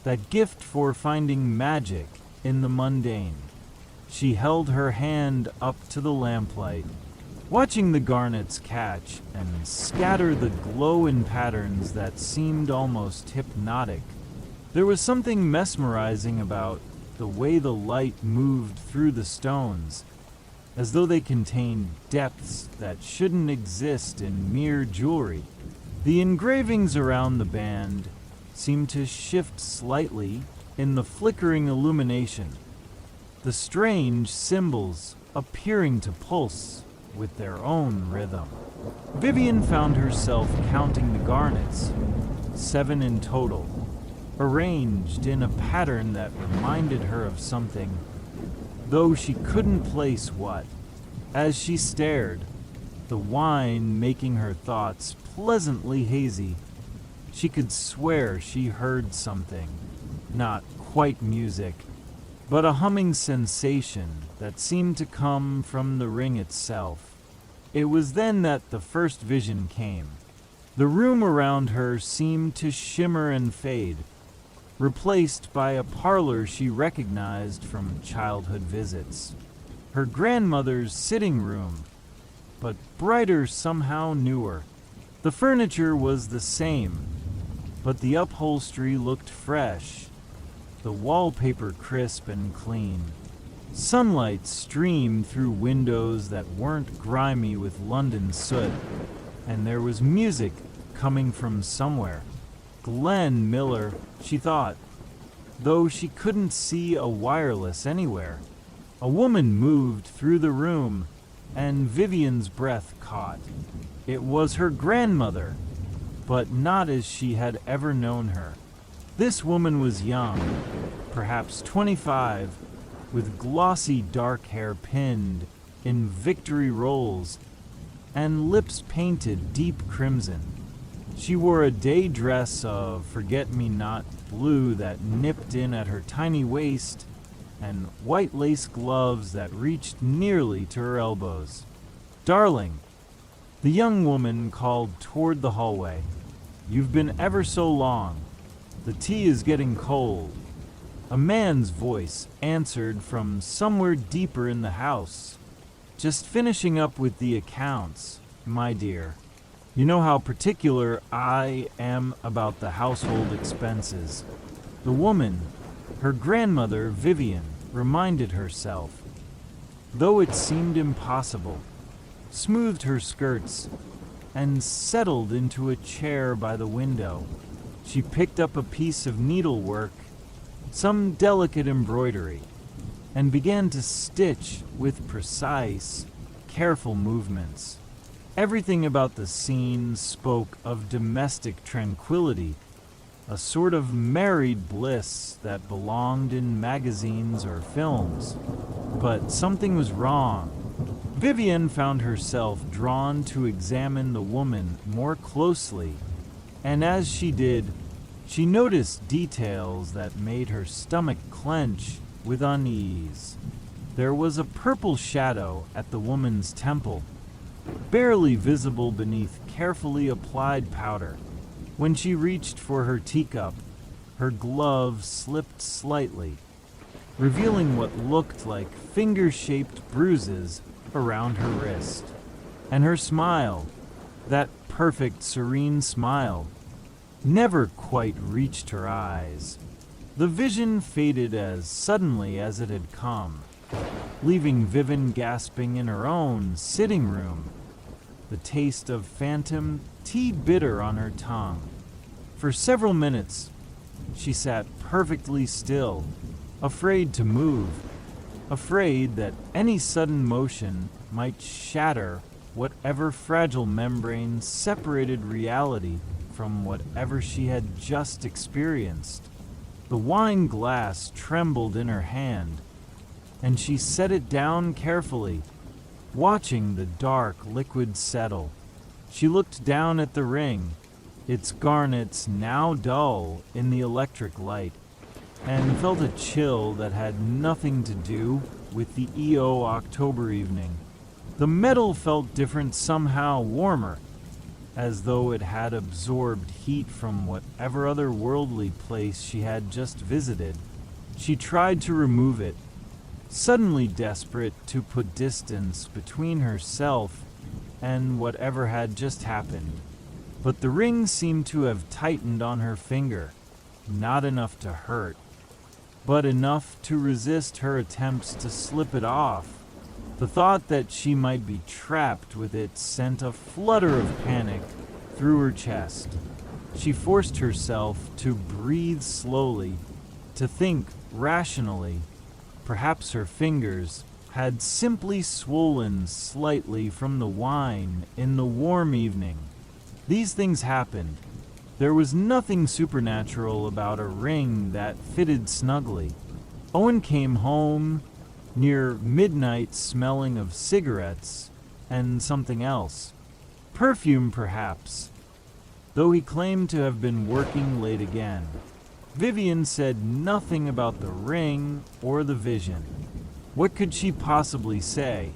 that gift for finding magic in the mundane. She held her hand up to the lamplight, watching the garnets catch and scatter the glow in patterns that seemed almost hypnotic. There was something mesmerizing about the way the light moved through the stones, as though they contained depths that shouldn't exist in mere jewelry. The engravings around the band seemed to shift slightly in the flickering illumination, the strange symbols appearing to pulse with their own rhythm. Vivian found herself counting the garnets, 7 in total, arranged in a pattern that reminded her of something, though she couldn't place what. As she stared, the wine making her thoughts pleasantly hazy, she could swear she heard something, not quite music, but a humming sensation that seemed to come from the ring itself. It was then that the first vision came. The room around her seemed to shimmer and fade, replaced by a parlor she recognized from childhood visits. Her grandmother's sitting room, but brighter, somehow newer. The furniture was the same, but the upholstery looked fresh, the wallpaper crisp and clean. Sunlight streamed through windows that weren't grimy with London soot, and there was music coming from somewhere. Glenn Miller, she thought, though she couldn't see a wireless anywhere. A woman moved through the room, and Vivian's breath caught. It was her grandmother, but not as she had ever known her. This woman was young, perhaps 25, with glossy dark hair pinned in victory rolls and lips painted deep crimson. She wore a day dress of forget-me-not blue that nipped in at her tiny waist and white lace gloves that reached nearly to her elbows. "Darling," the young woman called toward the hallway, "you've been ever so long. The tea is getting cold." A man's voice answered from somewhere deeper in the house. "Just finishing up with the accounts, my dear." You know how particular I am about the household expenses. The woman, her grandmother Vivian, reminded herself. Though it seemed impossible, smoothed her skirts, and settled into a chair by the window. She picked up a piece of needlework, some delicate embroidery, and began to stitch with precise, careful movements. Everything about the scene spoke of domestic tranquility, a sort of married bliss that belonged in magazines or films. But something was wrong. Vivian found herself drawn to examine the woman more closely, and as she did, she noticed details that made her stomach clench with unease. There was a purple shadow at the woman's temple, barely visible beneath carefully applied powder. When she reached for her teacup, her glove slipped slightly, revealing what looked like finger-shaped bruises around her wrist. And her smile, that perfect, serene smile, never quite reached her eyes. The vision faded as suddenly as it had come, leaving Vivian gasping in her own sitting room, the taste of phantom tea bitter on her tongue. For several minutes, she sat perfectly still, afraid to move, afraid that any sudden motion might shatter whatever fragile membrane separated reality from whatever she had just experienced. The wine glass trembled in her hand, and she set it down carefully, watching the dark liquid settle. She looked down at the ring, its garnets now dull in the electric light, and felt a chill that had nothing to do with the EO October evening. The metal felt different, somehow warmer, as though it had absorbed heat from whatever otherworldly place she had just visited. She tried to remove it, suddenly desperate to put distance between herself and whatever had just happened. But the ring seemed to have tightened on her finger, not enough to hurt, but enough to resist her attempts to slip it off. The thought that she might be trapped with it sent a flutter of panic through her chest. She forced herself to breathe slowly, to think rationally. Perhaps her fingers had simply swollen slightly from the wine in the warm evening. These things happened. There was nothing supernatural about a ring that fitted snugly. Owen came home near midnight smelling of cigarettes and something else. Perfume, perhaps, though he claimed to have been working late again. Vivian said nothing about the ring or the vision. What could she possibly say?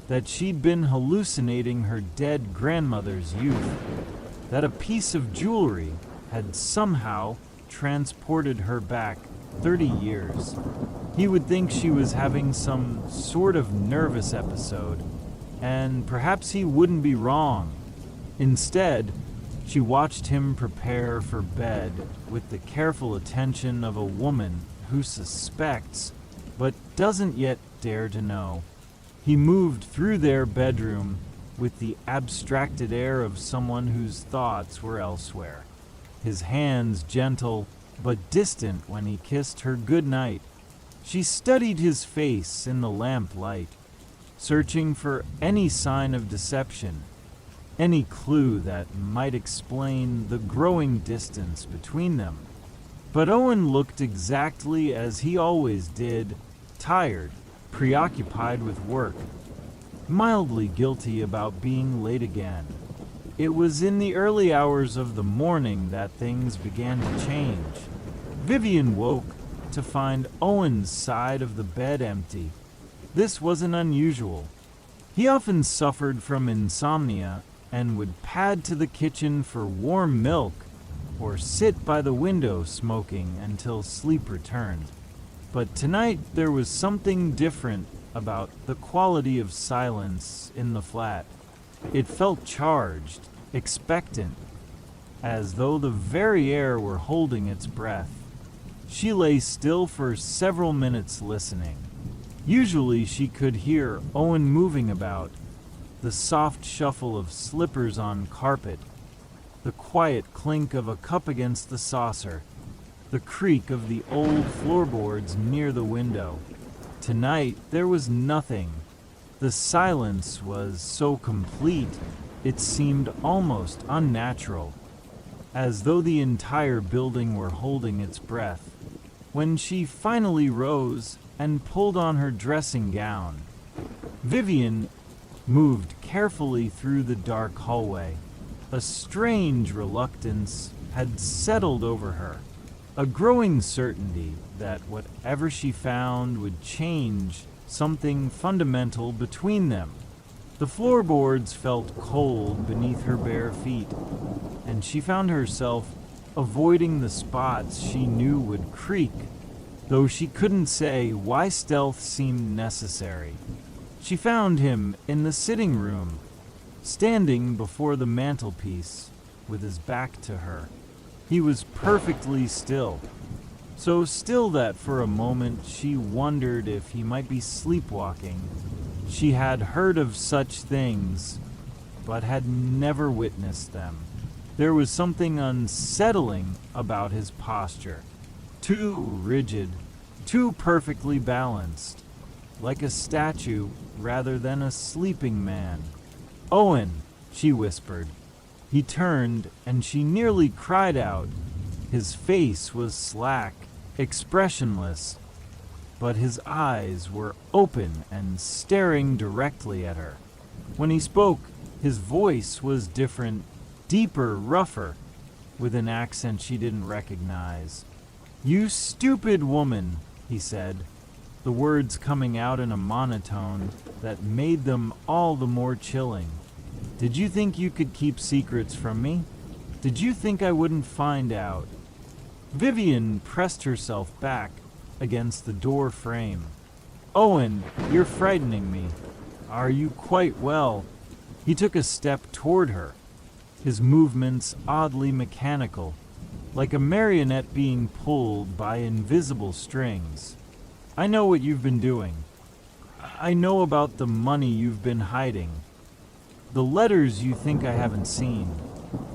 That she'd been hallucinating her dead grandmother's youth, that a piece of jewelry had somehow transported her back 30 years. He would think she was having some sort of nervous episode, and perhaps he wouldn't be wrong. Instead, she watched him prepare for bed with the careful attention of a woman who suspects, but doesn't yet dare to know. He moved through their bedroom with the abstracted air of someone whose thoughts were elsewhere, his hands gentle but distant when he kissed her good night. She studied his face in the lamplight, searching for any sign of deception, any clue that might explain the growing distance between them. But Owen looked exactly as he always did, tired, preoccupied with work, mildly guilty about being late again. It was in the early hours of the morning that things began to change. Vivian woke to find Owen's side of the bed empty. This wasn't unusual. He often suffered from insomnia and would pad to the kitchen for warm milk or sit by the window smoking until sleep returned. But tonight there was something different about the quality of silence in the flat. It felt charged, expectant, as though the very air were holding its breath. She lay still for several minutes listening. Usually she could hear Owen moving about, the soft shuffle of slippers on carpet, the quiet clink of a cup against the saucer, the creak of the old floorboards near the window. Tonight there was nothing. The silence was so complete, it seemed almost unnatural, as though the entire building were holding its breath. When she finally rose and pulled on her dressing gown, Vivian moved carefully through the dark hallway. A strange reluctance had settled over her, a growing certainty that whatever she found would change something fundamental between them. The floorboards felt cold beneath her bare feet, and she found herself avoiding the spots she knew would creak, though she couldn't say why stealth seemed necessary. She found him in the sitting room, standing before the mantelpiece with his back to her. He was perfectly still, so still that for a moment she wondered if he might be sleepwalking. She had heard of such things, but had never witnessed them. There was something unsettling about his posture, too rigid, too perfectly balanced, like a statue rather than a sleeping man. "Owen," she whispered. He turned, and she nearly cried out. His face was slack, expressionless, but his eyes were open and staring directly at her. When he spoke, his voice was different, deeper, rougher, with an accent she didn't recognize. "You stupid woman," he said, the words coming out in a monotone that made them all the more chilling. "Did you think you could keep secrets from me? Did you think I wouldn't find out?" Vivian pressed herself back against the door frame. "Owen, you're frightening me. Are you quite well?" He took a step toward her, his movements oddly mechanical, like a marionette being pulled by invisible strings. "I know what you've been doing. I know about the money you've been hiding. The letters you think I haven't seen.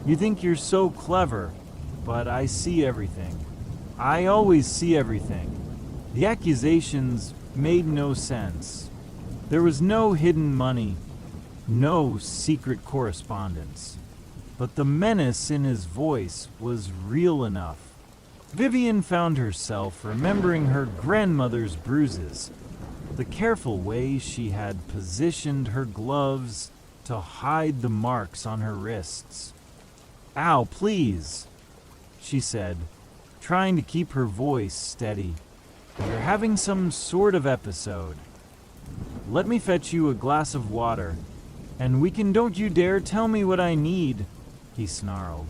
You think you're so clever, but I see everything. I always see everything. The accusations made no sense. There was no hidden money, no secret correspondence. But the menace in his voice was real enough." Vivian found herself remembering her grandmother's bruises, the careful way she had positioned her gloves to hide the marks on her wrists. "Ow, please," she said, trying to keep her voice steady. "You're having some sort of episode. Let me fetch you a glass of water, and we can—" "Don't you dare tell me what I need," he snarled,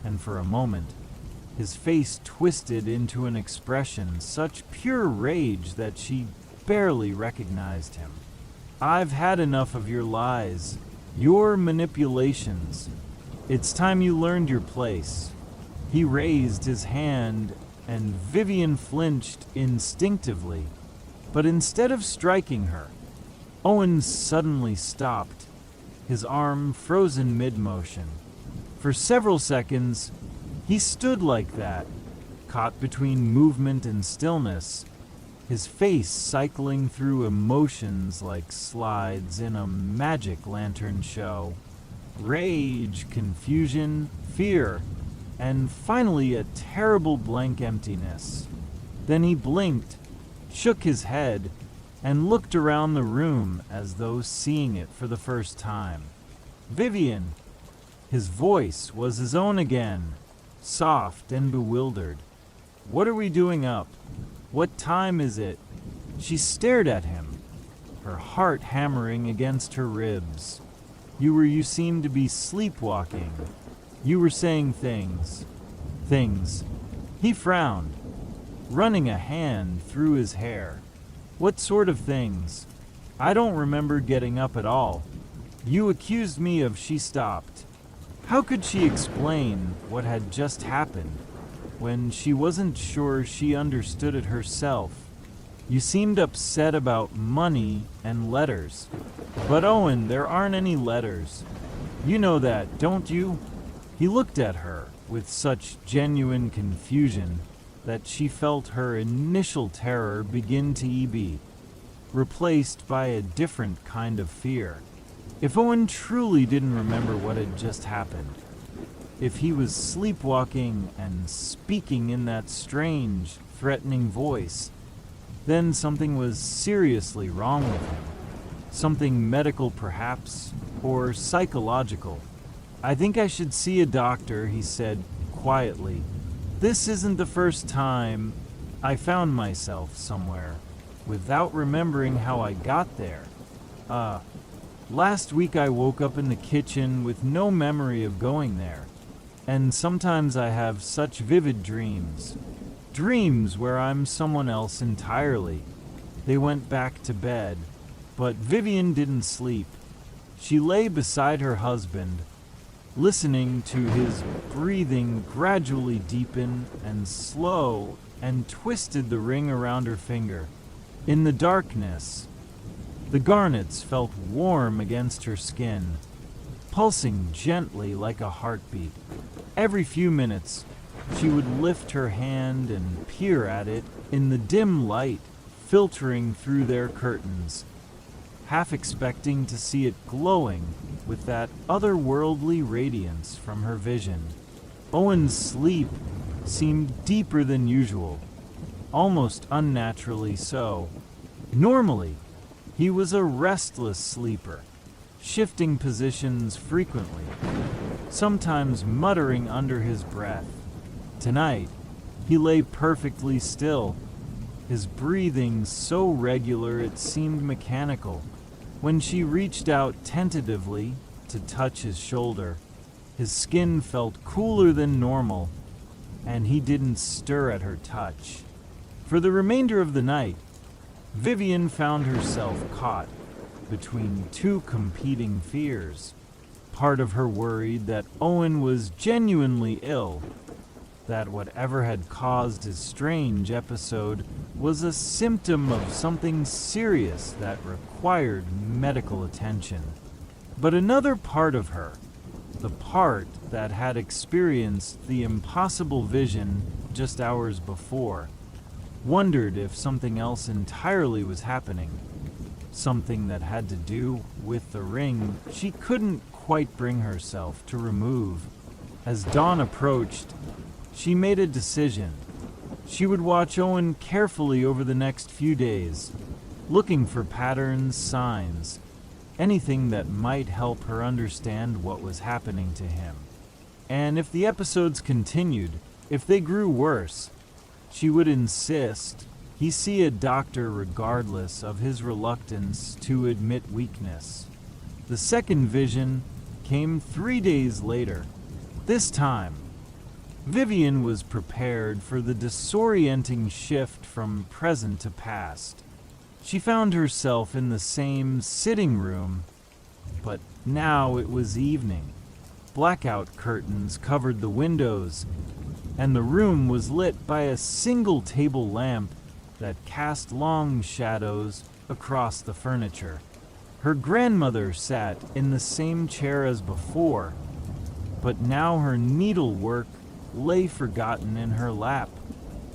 and for a moment, his face twisted into an expression such pure rage that she barely recognized him. "I've had enough of your lies, your manipulations. It's time you learned your place." He raised his hand, and Vivian flinched instinctively. But instead of striking her, Owen suddenly stopped, his arm frozen mid-motion. For several seconds, he stood like that, caught between movement and stillness, his face cycling through emotions like slides in a magic lantern show. Rage, confusion, fear, and finally a terrible blank emptiness. Then he blinked, shook his head, and looked around the room as though seeing it for the first time. "Vivian!" His voice was his own again, soft and bewildered. "What are we doing up? What time is it?" She stared at him, her heart hammering against her ribs. You seemed to be sleepwalking. You were saying things. He frowned, running a hand through his hair. "What sort of things? I don't remember getting up at all. You accused me of—" She stopped, How could she explain what had just happened when she wasn't sure she understood it herself? You seemed upset about money and letters. But Owen, there aren't any letters. You know that, don't you? He looked at her with such genuine confusion that she felt her initial terror begin to be replaced by a different kind of fear. If Owen truly didn't remember what had just happened, if he was sleepwalking and speaking in that strange, threatening voice, then something was seriously wrong with him. Something medical, perhaps, or psychological. "I think I should see a doctor," he said quietly. "This isn't the first time I found myself somewhere without remembering how I got there. Last week I woke up in the kitchen with no memory of going there. And sometimes I have such vivid dreams. Dreams where I'm someone else entirely." They went back to bed, but Vivian didn't sleep. She lay beside her husband, listening to his breathing gradually deepen and slow, and twisted the ring around her finger. In the darkness, the garnets felt warm against her skin, pulsing gently like a heartbeat. Every few minutes, she would lift her hand and peer at it in the dim light filtering through their curtains, half expecting to see it glowing with that otherworldly radiance from her vision. Owen's sleep seemed deeper than usual, almost unnaturally so. Normally, he was a restless sleeper, shifting positions frequently, sometimes muttering under his breath. Tonight, he lay perfectly still, his breathing so regular it seemed mechanical. When she reached out tentatively to touch his shoulder, his skin felt cooler than normal, and he didn't stir at her touch. For the remainder of the night, Vivian found herself caught between two competing fears. Part of her worried that Owen was genuinely ill, that whatever had caused his strange episode was a symptom of something serious that required medical attention. But another part of her, the part that had experienced the impossible vision just hours before, wondered if something else entirely was happening. Something that had to do with the ring she couldn't quite bring herself to remove. As dawn approached, she made a decision. She would watch Owen carefully over the next few days, looking for patterns, signs, anything that might help her understand what was happening to him. And if the episodes continued, if they grew worse, she would insist he see a doctor regardless of his reluctance to admit weakness. The second vision came 3 days later. This time, Vivian was prepared for the disorienting shift from present to past. She found herself in the same sitting room, but now it was evening. Blackout curtains covered the windows, and the room was lit by a single table lamp that cast long shadows across the furniture. Her grandmother sat in the same chair as before, but now her needlework lay forgotten in her lap.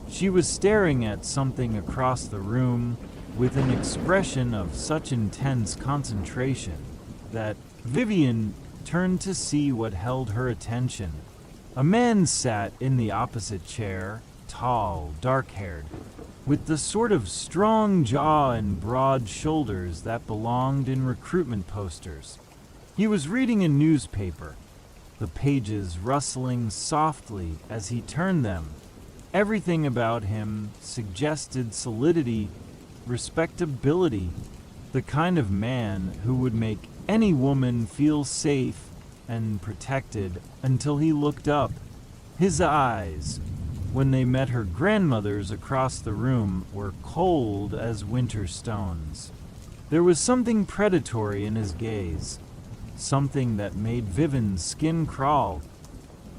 She was staring at something across the room with an expression of such intense concentration that Vivian turned to see what held her attention. A man sat in the opposite chair, tall, dark-haired, with the sort of strong jaw and broad shoulders that belonged in recruitment posters. He was reading a newspaper, the pages rustling softly as he turned them. Everything about him suggested solidity, respectability, the kind of man who would make any woman feel safe and protected until he looked up. His eyes, when they met her grandmother's across the room, were cold as winter stones. There was something predatory in his gaze, something that made Vivian's skin crawl,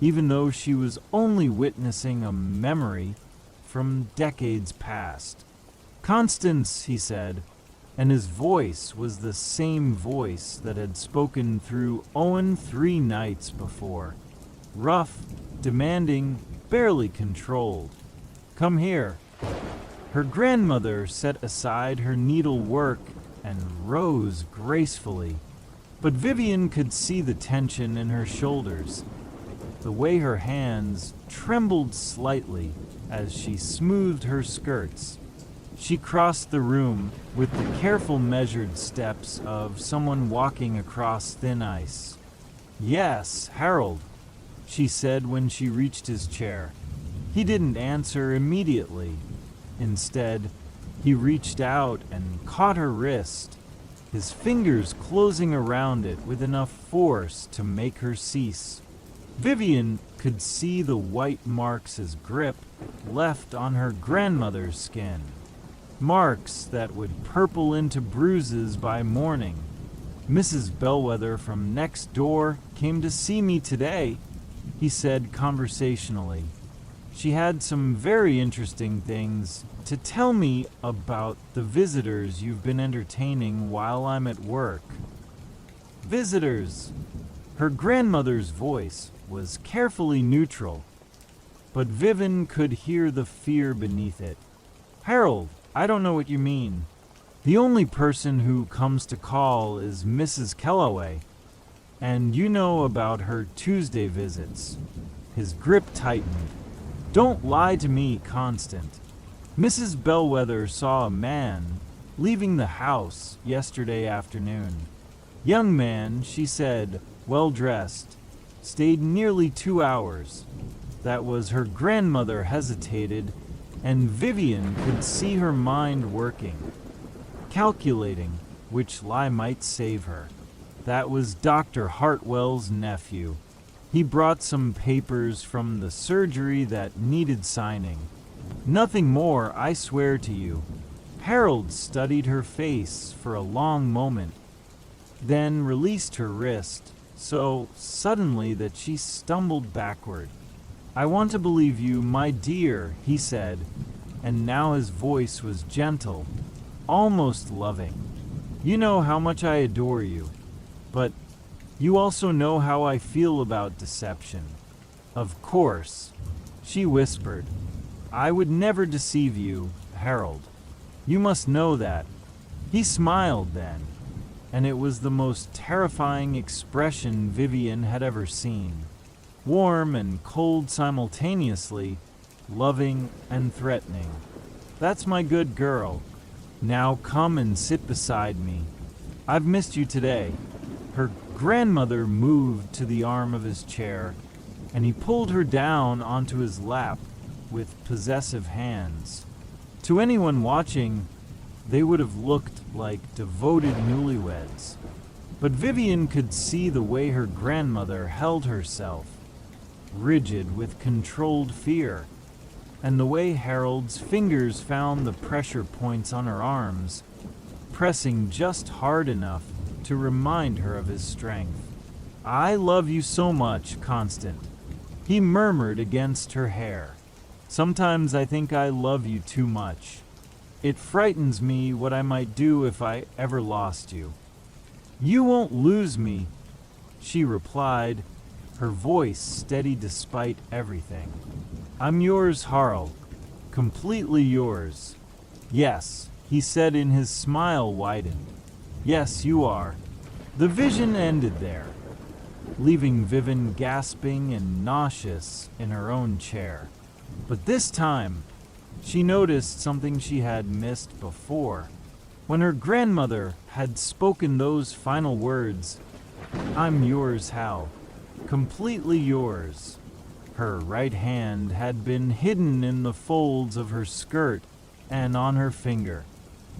even though she was only witnessing a memory from decades past. "Constance," he said, and his voice was the same voice that had spoken through Owen 3 nights before. Rough, demanding, barely controlled. "Come here." Her grandmother set aside her needlework and rose gracefully, but Vivian could see the tension in her shoulders, the way her hands trembled slightly as she smoothed her skirts. She crossed the room with the careful measured steps of someone walking across thin ice. "Yes, Harold," she said when she reached his chair. He didn't answer immediately. Instead, he reached out and caught her wrist, his fingers closing around it with enough force to make her cease. Vivian could see the white marks his grip left on her grandmother's skin. Marks that would purple into bruises by morning. "Mrs. Bellwether from next door came to see me today," he said conversationally. "She had some very interesting things to tell me about the visitors you've been entertaining while I'm at work." "Visitors?" Her grandmother's voice was carefully neutral, but Vivian could hear the fear beneath it. "Harold, I don't know what you mean. The only person who comes to call is Mrs. Kellaway, and you know about her Tuesday visits." His grip tightened. "Don't lie to me, Constant. Mrs. Bellwether saw a man leaving the house yesterday afternoon. Young man, she said, well-dressed, stayed nearly 2 hours. That was her grandmother hesitated, and Vivian could see her mind working, calculating which lie might save her. That was Dr. Hartwell's nephew. He brought some papers from the surgery that needed signing. Nothing more, I swear to you." Harold studied her face for a long moment, then released her wrist so suddenly that she stumbled backward. "I want to believe you, my dear," he said, and now his voice was gentle, almost loving. "You know how much I adore you, but you also know how I feel about deception." "Of course," she whispered. "I would never deceive you, Harold. You must know that." He smiled then, and it was the most terrifying expression Vivian had ever seen. Warm and cold simultaneously, loving and threatening. "That's my good girl. Now come and sit beside me. I've missed you today." Her grandmother moved to the arm of his chair, and he pulled her down onto his lap with possessive hands. To anyone watching, they would have looked like devoted newlyweds. But Vivian could see the way her grandmother held herself, rigid with controlled fear, and the way Harold's fingers found the pressure points on her arms, pressing just hard enough to remind her of his strength. "I love you so much, Constant," he murmured against her hair. "Sometimes I think I love you too much. It frightens me what I might do if I ever lost you." "You won't lose me," she replied, her voice steady despite everything. "I'm yours, Harl. Completely yours." "Yes," he said, and his smile widened. "Yes, you are." The vision ended there, leaving Vivian gasping and nauseous in her own chair. But this time, she noticed something she had missed before. When her grandmother had spoken those final words, "I'm yours, Hal. Completely yours," her right hand had been hidden in the folds of her skirt and on her finger.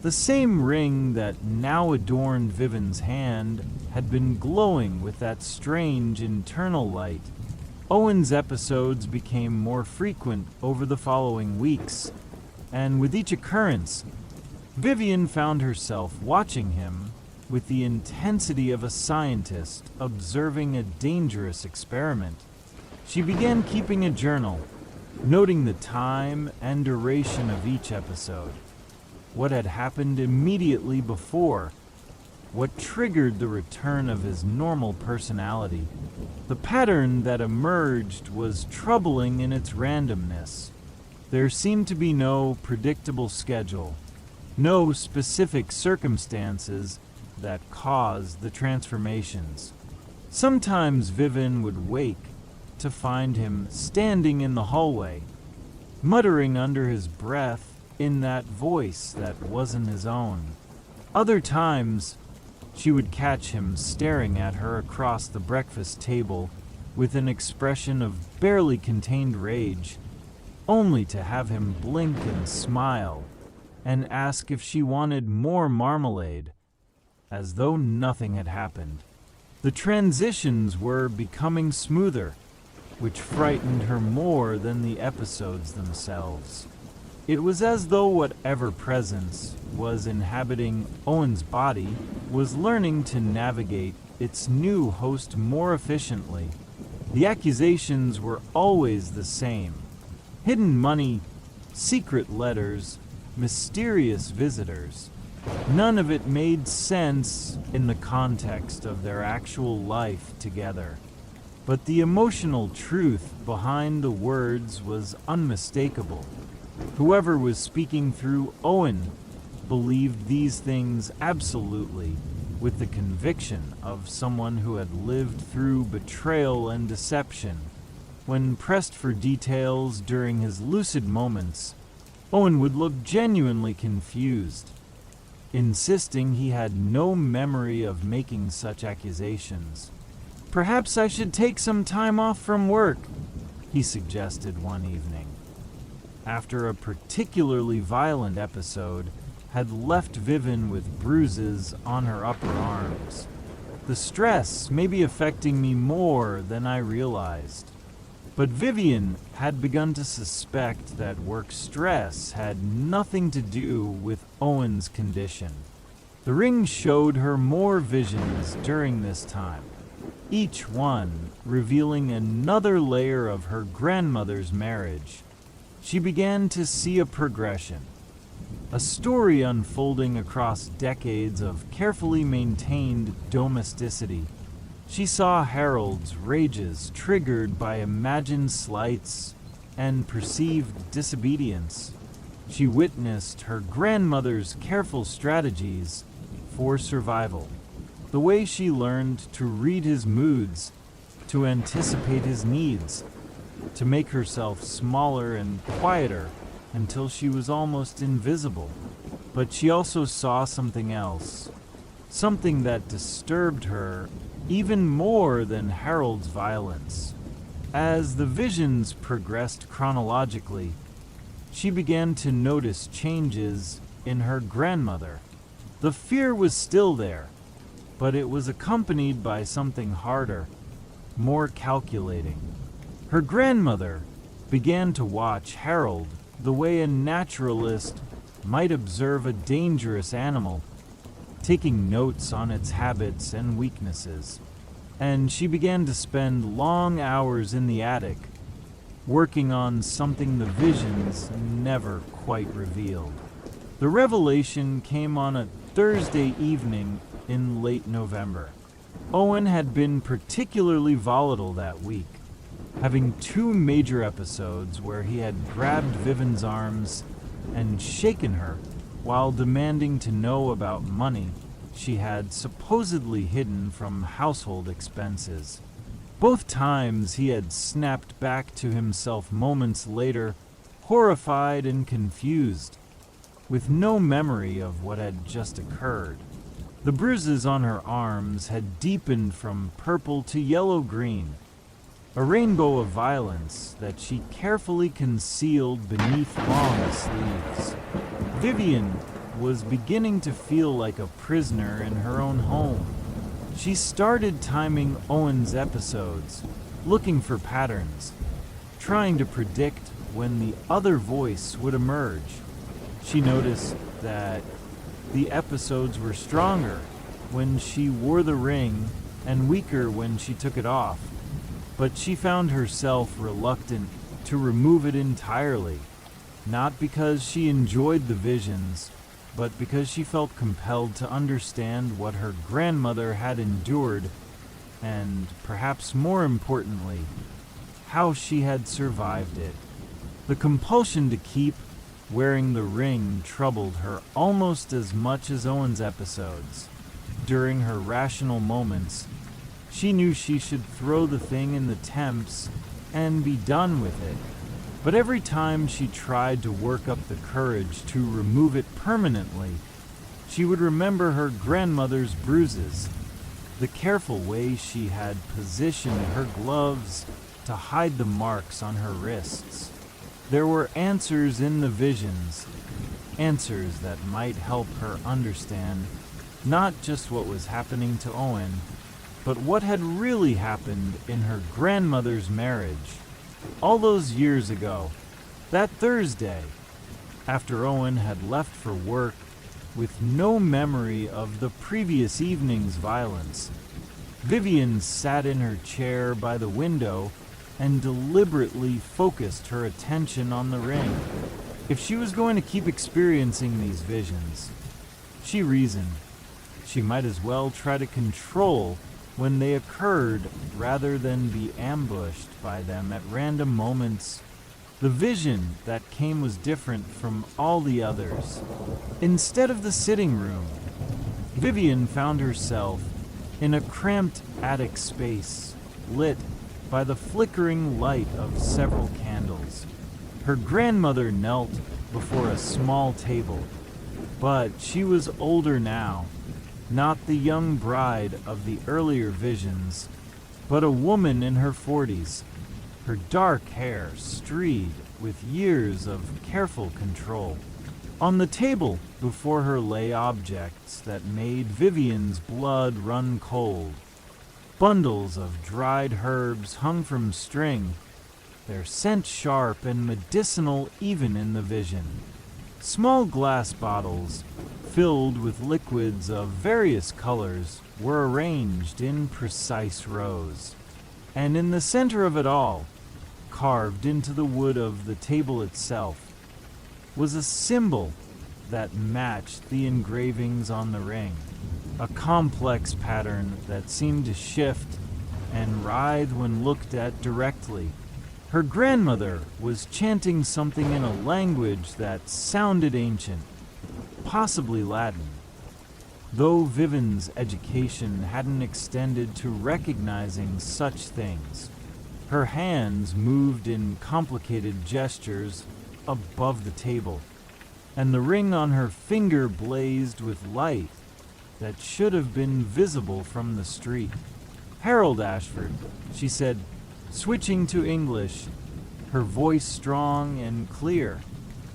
The same ring that now adorned Vivian's hand had been glowing with that strange internal light. Owen's episodes became more frequent over the following weeks, and with each occurrence, Vivian found herself watching him with the intensity of a scientist observing a dangerous experiment. She began keeping a journal, noting the time and duration of each episode, what had happened immediately before, what triggered the return of his normal personality. The pattern that emerged was troubling in its randomness. There seemed to be no predictable schedule, no specific circumstances that caused the transformations. Sometimes Vivian would wake to find him standing in the hallway, muttering under his breath in that voice that wasn't his own. Other times, she would catch him staring at her across the breakfast table with an expression of barely contained rage, only to have him blink and smile and ask if she wanted more marmalade, as though nothing had happened. The transitions were becoming smoother, which frightened her more than the episodes themselves. It was as though whatever presence was inhabiting Owen's body was learning to navigate its new host more efficiently. The accusations were always the same: hidden money, secret letters, mysterious visitors. None of it made sense in the context of their actual life together. But the emotional truth behind the words was unmistakable. Whoever was speaking through Owen believed these things absolutely, with the conviction of someone who had lived through betrayal and deception. When pressed for details during his lucid moments, Owen would look genuinely confused, insisting he had no memory of making such accusations. "Perhaps I should take some time off from work," he suggested one evening, after a particularly violent episode had left Vivian with bruises on her upper arms. "The stress may be affecting me more than I realized." But Vivian had begun to suspect that work stress had nothing to do with Owen's condition. The ring showed her more visions during this time, each one revealing another layer of her grandmother's marriage. She began to see a progression, a story unfolding across decades of carefully maintained domesticity. She saw Harold's rages triggered by imagined slights and perceived disobedience. She witnessed her grandmother's careful strategies for survival, the way she learned to read his moods, to anticipate his needs, to make herself smaller and quieter until she was almost invisible. But she also saw something else, something that disturbed her even more than Harold's violence. As the visions progressed chronologically, she began to notice changes in her grandmother. The fear was still there, but it was accompanied by something harder, more calculating. Her grandmother began to watch Harold the way a naturalist might observe a dangerous animal, taking notes on its habits and weaknesses. And she began to spend long hours in the attic, working on something the visions never quite revealed. The revelation came on a Thursday evening in late November. Owen had been particularly volatile that week, having 2 major episodes where he had grabbed Vivian's arms and shaken her while demanding to know about money she had supposedly hidden from household expenses. Both times he had snapped back to himself moments later, horrified and confused, with no memory of what had just occurred. The bruises on her arms had deepened from purple to yellow-green, a rainbow of violence that she carefully concealed beneath long sleeves. Vivian was beginning to feel like a prisoner in her own home. She started timing Owen's episodes, looking for patterns, trying to predict when the other voice would emerge. She noticed that the episodes were stronger, when she wore the ring and weaker when she took it off, but she found herself reluctant to remove it entirely, not because she enjoyed the visions, but because she felt compelled to understand what her grandmother had endured, and, perhaps more importantly, how she had survived it. The compulsion to keep wearing the ring troubled her almost as much as Owen's episodes. During her rational moments, she knew she should throw the thing in the Thames and be done with it. But every time she tried to work up the courage to remove it permanently, she would remember her grandmother's bruises, the careful way she had positioned her gloves to hide the marks on her wrists. There were answers in the visions, answers that might help her understand not just what was happening to Owen, but what had really happened in her grandmother's marriage. All those years ago, that Thursday, after Owen had left for work with no memory of the previous evening's violence, Vivian sat in her chair by the window and deliberately focused her attention on the ring. If she was going to keep experiencing these visions, she reasoned, she might as well try to control when they occurred rather than be ambushed by them at random moments. The vision that came was different from all the others. Instead of the sitting room, Vivian found herself in a cramped attic space, lit by the flickering light of several candles. Her grandmother knelt before a small table, but she was older now, not the young bride of the earlier visions, but a woman in her 40s, her dark hair streaked with years of careful control. On the table before her lay objects that made Vivian's blood run cold. Bundles of dried herbs hung from string, their scent sharp and medicinal even in the vision. Small glass bottles, filled with liquids of various colors, were arranged in precise rows. And in the center of it all, carved into the wood of the table itself, was a symbol that matched the engravings on the ring. A complex pattern that seemed to shift and writhe when looked at directly. Her grandmother was chanting something in a language that sounded ancient, possibly Latin. Though Vivian's education hadn't extended to recognizing such things, her hands moved in complicated gestures above the table, and the ring on her finger blazed with light that should have been visible from the street. "Harold Ashford," she said, switching to English, her voice strong and clear.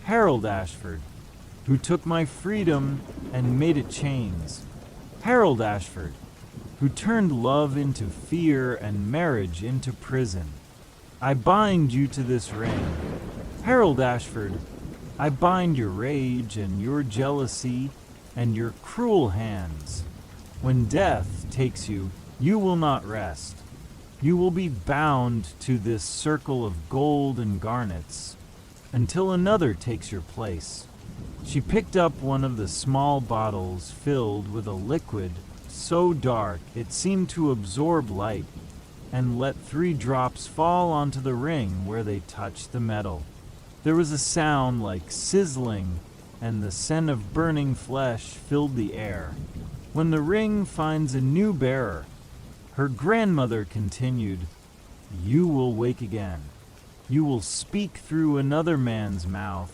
"Harold Ashford, who took my freedom and made it chains. Harold Ashford, who turned love into fear and marriage into prison. I bind you to this ring. Harold Ashford, I bind your rage and your jealousy and your cruel hands. When death takes you, you will not rest. You will be bound to this circle of gold and garnets until another takes your place." She picked up one of the small bottles filled with a liquid so dark it seemed to absorb light, and let 3 drops fall onto the ring where they touched the metal. There was a sound like sizzling, and the scent of burning flesh filled the air. When the ring finds a new bearer, her grandmother continued, "You will wake again. You will speak through another man's mouth,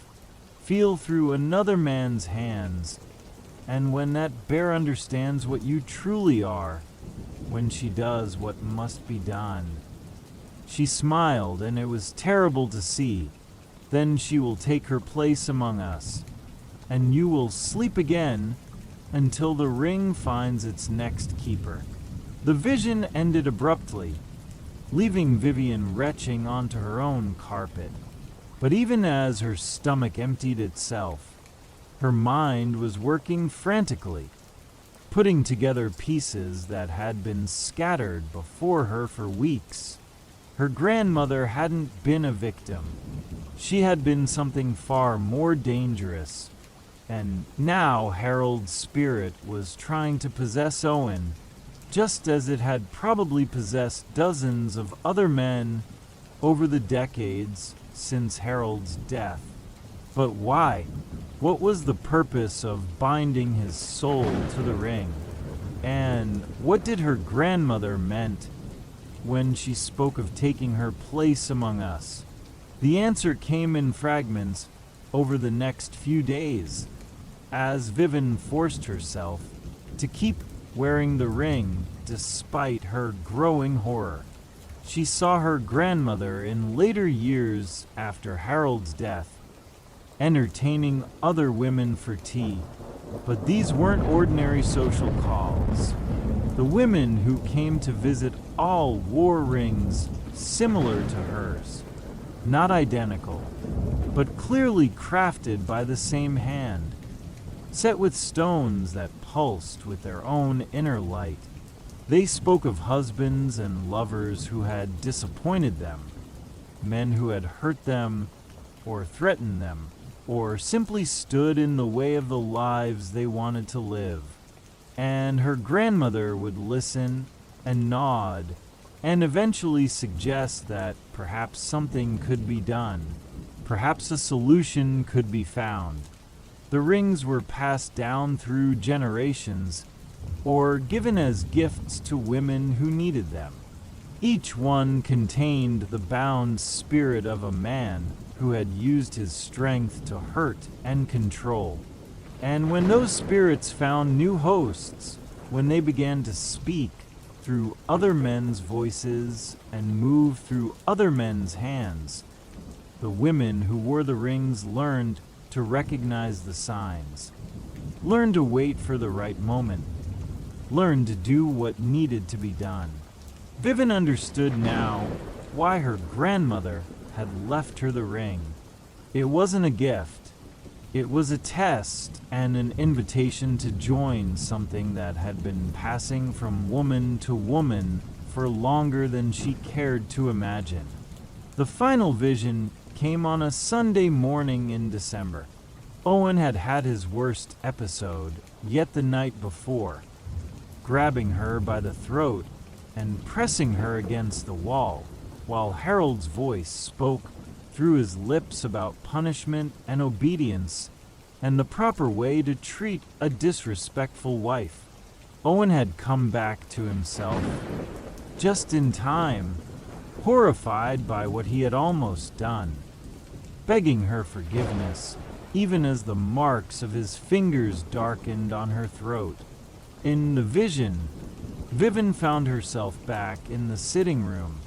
feel through another man's hands, and when that bear understands what you truly are, when she does what must be done." She smiled, and it was terrible to see. "Then she will take her place among us, and you will sleep again until the ring finds its next keeper." The vision ended abruptly, leaving Vivian retching onto her own carpet. But even as her stomach emptied itself, her mind was working frantically, putting together pieces that had been scattered before her for weeks. Her grandmother hadn't been a victim. She had been something far more dangerous. And now Harold's spirit was trying to possess Owen, just as it had probably possessed dozens of other men over the decades since Harold's death. But why? What was the purpose of binding his soul to the ring? And what did her grandmother meant when she spoke of taking her place among us? The answer came in fragments over the next few days, as Vivian forced herself to keep wearing the ring despite her growing horror. She saw her grandmother in later years after Harold's death, entertaining other women for tea, but these weren't ordinary social calls. The women who came to visit all wore rings similar to hers, not identical, but clearly crafted by the same hand, set with stones that pulsed with their own inner light. They spoke of husbands and lovers who had disappointed them, men who had hurt them or threatened them, or simply stood in the way of the lives they wanted to live. And her grandmother would listen and nod and eventually suggest that perhaps something could be done, perhaps a solution could be found. The rings were passed down through generations or given as gifts to women who needed them. Each one contained the bound spirit of a man who had used his strength to hurt and control. And when those spirits found new hosts, when they began to speak through other men's voices and move through other men's hands, the women who wore the rings learned to recognize the signs, learned to wait for the right moment, learned to do what needed to be done. Vivian understood now why her grandmother had left her the ring. It wasn't a gift. It was a test and an invitation to join something that had been passing from woman to woman for longer than she cared to imagine. The final vision came on a Sunday morning in December. Owen had had his worst episode yet the night before, grabbing her by the throat and pressing her against the wall, while Harold's voice spoke through his lips about punishment and obedience and the proper way to treat a disrespectful wife. Owen had come back to himself just in time, horrified by what he had almost done, begging her forgiveness, even as the marks of his fingers darkened on her throat. In the vision, Vivian found herself back in the sitting room,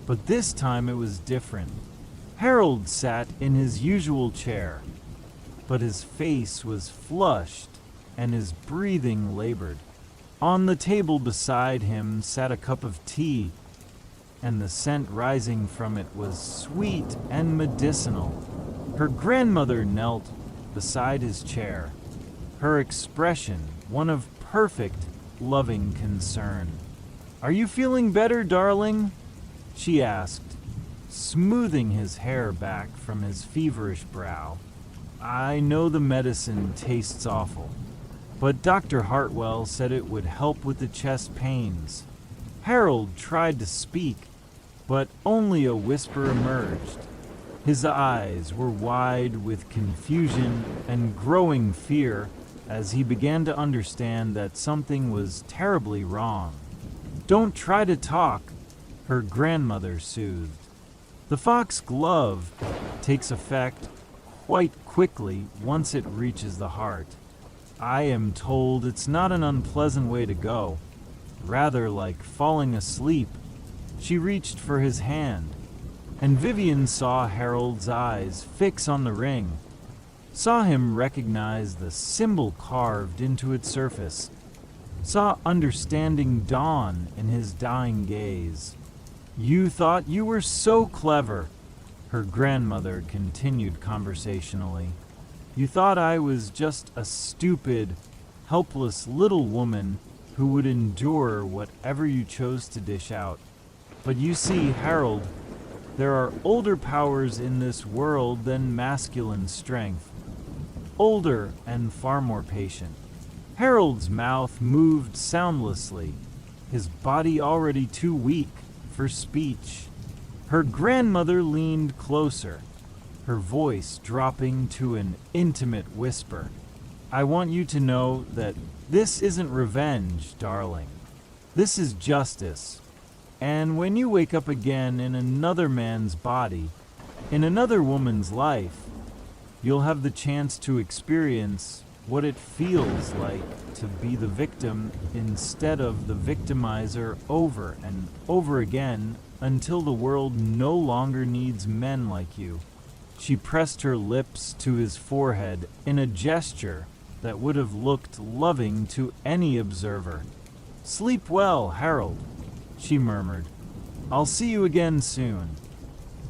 but this time it was different. Harold sat in his usual chair, but his face was flushed and his breathing labored. On the table beside him sat a cup of tea, and the scent rising from it was sweet and medicinal. Her grandmother knelt beside his chair, her expression one of perfect, loving concern. "Are you feeling better, darling?" she asked, smoothing his hair back from his feverish brow. "I know the medicine tastes awful, but Dr. Hartwell said it would help with the chest pains." Harold tried to speak, but only a whisper emerged. His eyes were wide with confusion and growing fear as he began to understand that something was terribly wrong. "Don't try to talk," her grandmother soothed. "The fox glove takes effect quite quickly once it reaches the heart. I am told it's not an unpleasant way to go, rather like falling asleep." She reached for his hand, and Vivian saw Harold's eyes fix on the ring, saw him recognize the symbol carved into its surface, saw understanding dawn in his dying gaze. "You thought you were so clever," her grandmother continued conversationally. "You thought I was just a stupid, helpless little woman who would endure whatever you chose to dish out. But you see, Harold, there are older powers in this world than masculine strength. Older and far more patient. Harold's mouth moved soundlessly, his body already too weak for speech. Her grandmother leaned closer, her voice dropping to an intimate whisper. I want you to know that this isn't revenge, darling. This is justice. And when you wake up again in another man's body, in another woman's life, you'll have the chance to experience what it feels like to be the victim instead of the victimizer over and over again until the world no longer needs men like you. She pressed her lips to his forehead in a gesture that would have looked loving to any observer. Sleep well, Harold, she murmured. I'll see you again soon.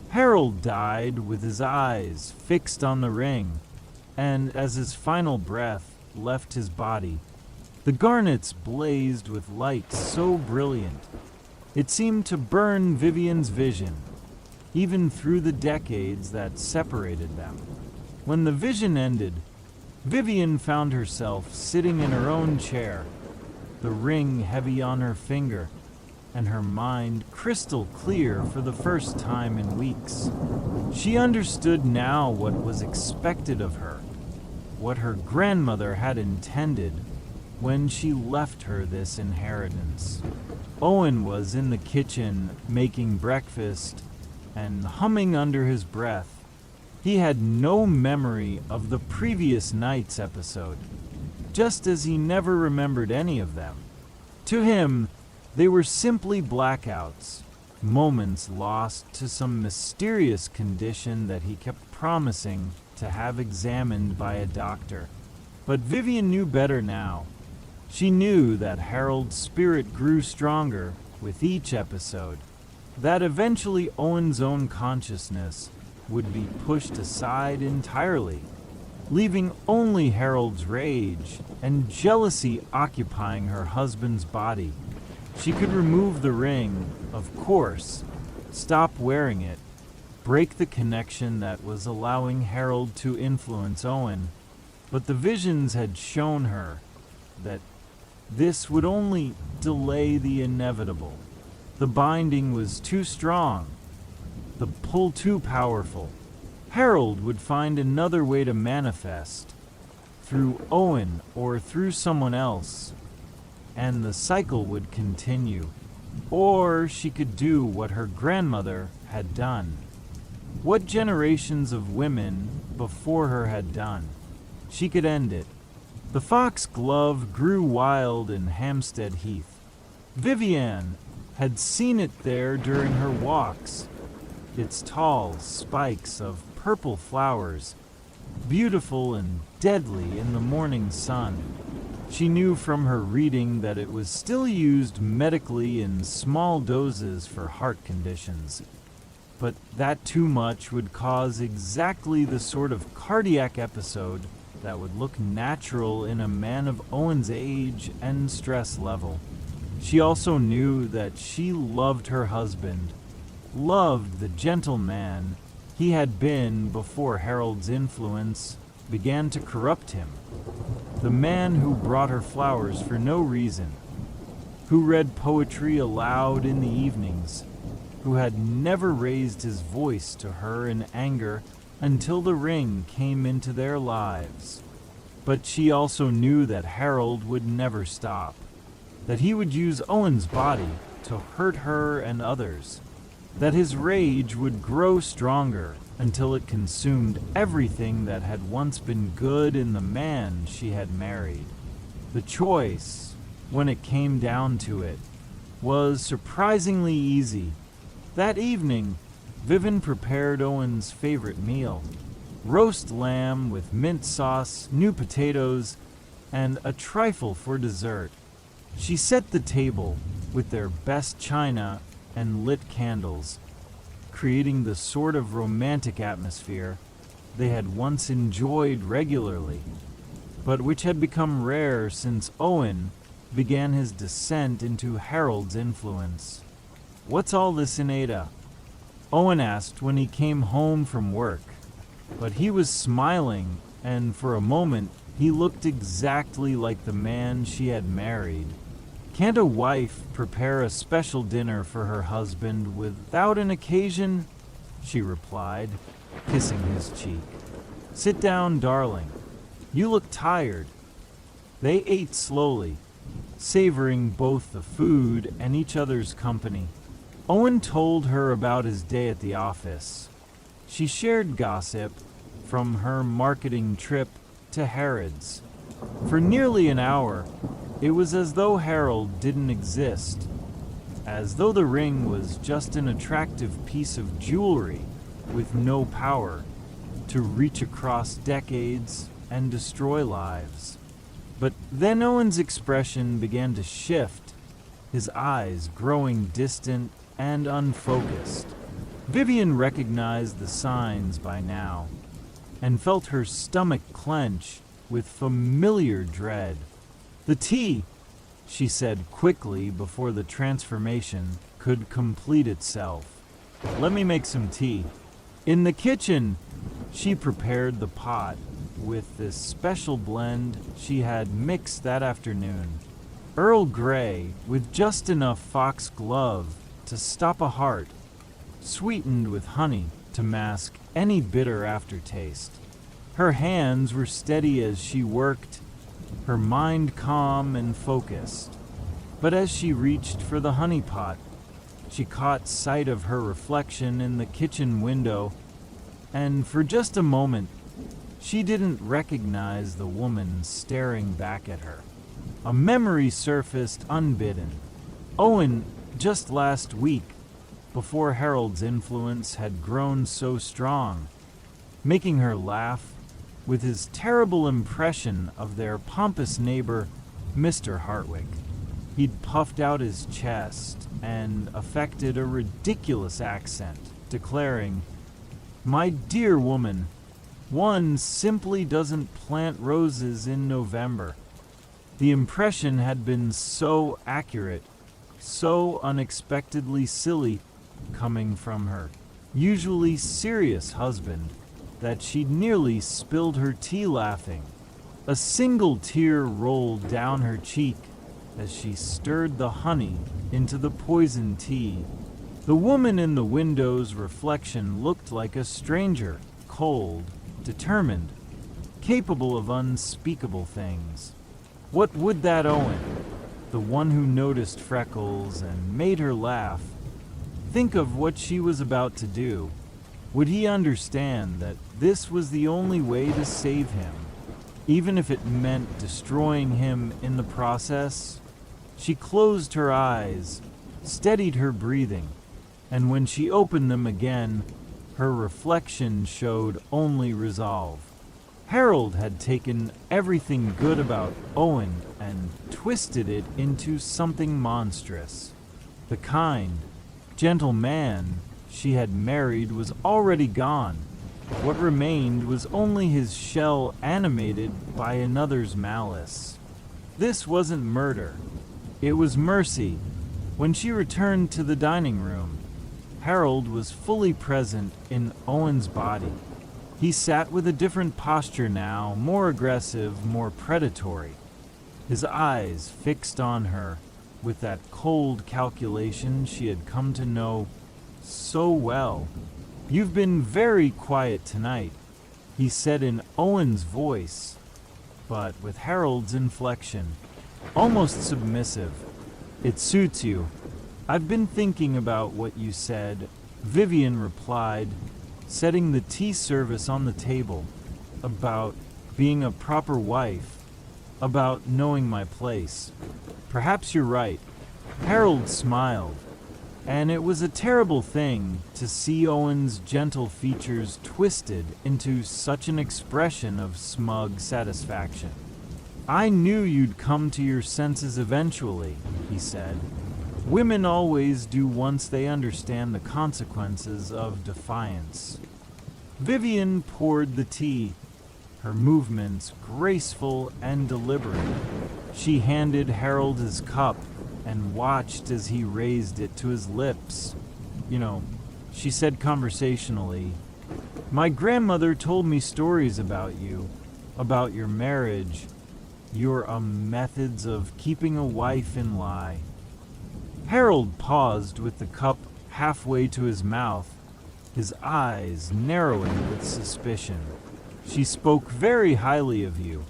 Harold died with his eyes fixed on the ring, and as his final breath left his body, the garnets blazed with light so brilliant it seemed to burn Vivian's vision, even through the decades that separated them. When the vision ended, Vivian found herself sitting in her own chair, the ring heavy on her finger, and her mind crystal clear for the first time in weeks. She understood now what was expected of her, what her grandmother had intended when she left her this inheritance. Owen was in the kitchen making breakfast and humming under his breath. He had no memory of the previous night's episode, just as he never remembered any of them. To him, they were simply blackouts, moments lost to some mysterious condition that he kept promising to have examined by a doctor. But Vivian knew better now. She knew that Harold's spirit grew stronger with each episode, that eventually Owen's own consciousness would be pushed aside entirely, leaving only Harold's rage and jealousy occupying her husband's body. She could remove the ring, of course, stop wearing it, break the connection that was allowing Harold to influence Owen, but the visions had shown her that this would only delay the inevitable. The binding was too strong, the pull too powerful. Harold would find another way to manifest, through Owen or through someone else, and the cycle would continue. Or she could do what her grandmother had done, what generations of women before her had done. She could end it. The foxglove grew wild in Hampstead Heath. Vivian had seen it there during her walks, its tall spikes of purple flowers, beautiful and deadly in the morning sun. She knew from her reading that it was still used medically in small doses for heart conditions, but that too much would cause exactly the sort of cardiac episode that would look natural in a man of Owen's age and stress level. She also knew that she loved her husband, loved the gentle man he had been before Harold's influence began to corrupt him. The man who brought her flowers for no reason, who read poetry aloud in the evenings, who had never raised his voice to her in anger until the ring came into their lives. But she also knew that Harold would never stop, that he would use Owen's body to hurt her and others, that his rage would grow stronger until it consumed everything that had once been good in the man she had married. The choice, when it came down to it, was surprisingly easy. That evening, Vivian prepared Owen's favorite meal, roast lamb with mint sauce, new potatoes, and a trifle for dessert. She set the table with their best china and lit candles, creating the sort of romantic atmosphere they had once enjoyed regularly. but which had become rare since Owen began his descent into Harold's influence. "What's all this in Ada?" Owen asked when he came home from work, but he was smiling, and for a moment he looked exactly like the man she had married. "Can't a wife prepare a special dinner for her husband without an occasion?" she replied, kissing his cheek. "Sit down, darling. You look tired." They ate slowly, savoring both the food and each other's company. Owen told her about his day at the office. She shared gossip from her marketing trip to Harrods. For nearly an hour, it was as though Harold didn't exist, as though the ring was just an attractive piece of jewelry with no power to reach across decades and destroy lives. But then Owen's expression began to shift, his eyes growing distant and unfocused. Vivian recognized the signs by now, and felt her stomach clench with familiar dread. "The tea," she said quickly before the transformation could complete itself. "Let me make some tea." In the kitchen, she prepared the pot with this special blend she had mixed that afternoon. Earl Grey with just enough foxglove to stop a heart, sweetened with honey to mask any bitter aftertaste. Her hands were steady as she worked, her mind calm and focused. But as she reached for the honey pot, she caught sight of her reflection in the kitchen window, and for just a moment, she didn't recognize the woman staring back at her. A memory surfaced unbidden. Owen, just last week, before Harold's influence had grown so strong, making her laugh with his terrible impression of their pompous neighbor, Mr. Hartwick. He'd puffed out his chest and affected a ridiculous accent, declaring, "My dear woman, one simply doesn't plant roses in November." The impression had been so accurate, so unexpectedly silly, coming from her usually serious husband, that she'd nearly spilled her tea laughing. A single tear rolled down her cheek as she stirred the honey into the poison tea. The woman in the window's reflection looked like a stranger, cold, determined, capable of unspeakable things. What would that Owen, the one who noticed freckles and made her laugh, think of what she was about to do? Would he understand that this was the only way to save him, even if it meant destroying him in the process? She closed her eyes, steadied her breathing, and when she opened them again, her reflection showed only resolve. Harold had taken everything good about Owen and twisted it into something monstrous. The kind, gentle man she had married was already gone. What remained was only his shell animated by another's malice. This wasn't murder. It was mercy. When she returned to the dining room, Harold was fully present in Owen's body. He sat with a different posture now, more aggressive, more predatory. His eyes fixed on her with that cold calculation she had come to know so well. "You've been very quiet tonight," he said in Owen's voice, but with Harold's inflection, almost submissive. "It suits you. I've been thinking about what you said," Vivian replied, setting the tea service on the table, "about being a proper wife, about knowing my place. Perhaps you're right." Harold smiled, and it was a terrible thing to see Owen's gentle features twisted into such an expression of smug satisfaction. "I knew you'd come to your senses eventually," he said. "Women always do once they understand the consequences of defiance." Vivian poured the tea, her movements graceful and deliberate. She handed Harold his cup and watched as he raised it to his lips. She said conversationally, "My grandmother told me stories about you, about your marriage, your methods of keeping a wife in lie." Harold paused with the cup halfway to his mouth, his eyes narrowing with suspicion. "She spoke very highly of you,"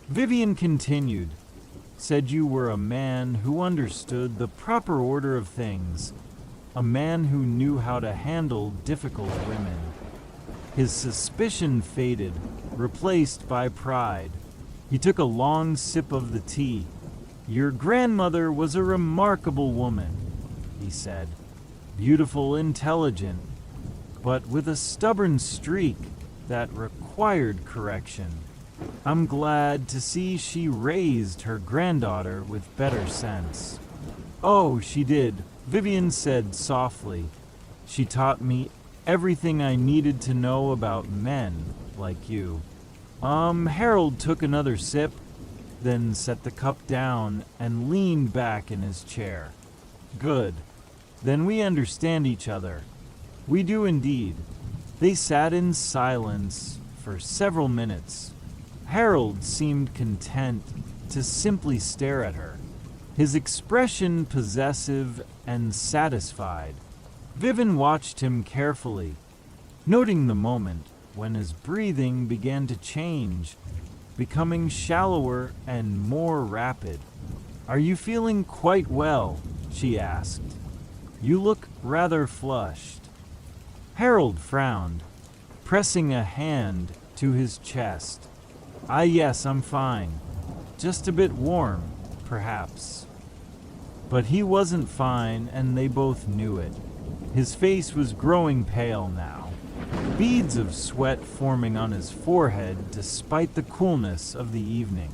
Vivian continued. "Said you were a man who understood the proper order of things, a man who knew how to handle difficult women." His suspicion faded, replaced by pride. He took a long sip of the tea. "Your grandmother was a remarkable woman," he said. "Beautiful, intelligent, but with a stubborn streak that required correction. I'm glad to see she raised her granddaughter with better sense." "Oh, she did," Vivian said softly. "She taught me everything I needed to know about men like you." Harold took another sip, then set the cup down and leaned back in his chair. "Good. Then we understand each other." "We do indeed." They sat in silence for several minutes. Harold seemed content to simply stare at her, his expression possessive and satisfied. Vivian watched him carefully, noting the moment when his breathing began to change, becoming shallower and more rapid. "Are you feeling quite well?" she asked. "You look rather flushed." Harold frowned, pressing a hand to his chest. Yes, I'm fine. Just a bit warm, perhaps." But he wasn't fine, and they both knew it. His face was growing pale now, beads of sweat forming on his forehead despite the coolness of the evening.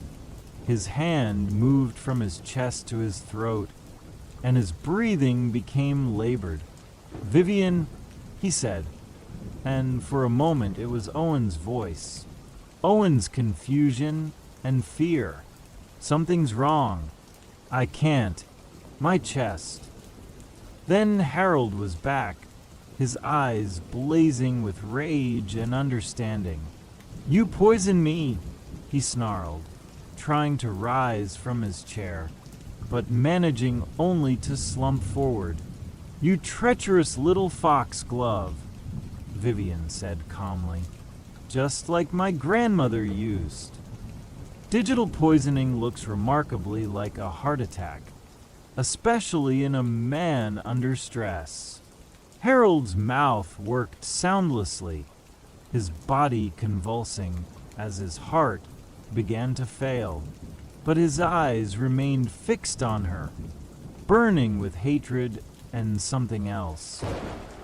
His hand moved from his chest to his throat, and his breathing became labored. "Vivian," he said, and for a moment it was Owen's voice. Owen's confusion and fear. "Something's wrong. I can't. My chest." Then Harold was back, his eyes blazing with rage and understanding. "You poisoned me," he snarled, trying to rise from his chair, but managing only to slump forward. "You treacherous little foxglove," Vivian said calmly. "Just like my grandmother used." Digital poisoning looks remarkably like a heart attack, especially in a man under stress. Harold's mouth worked soundlessly, his body convulsing as his heart began to fail, but his eyes remained fixed on her, burning with hatred and something else.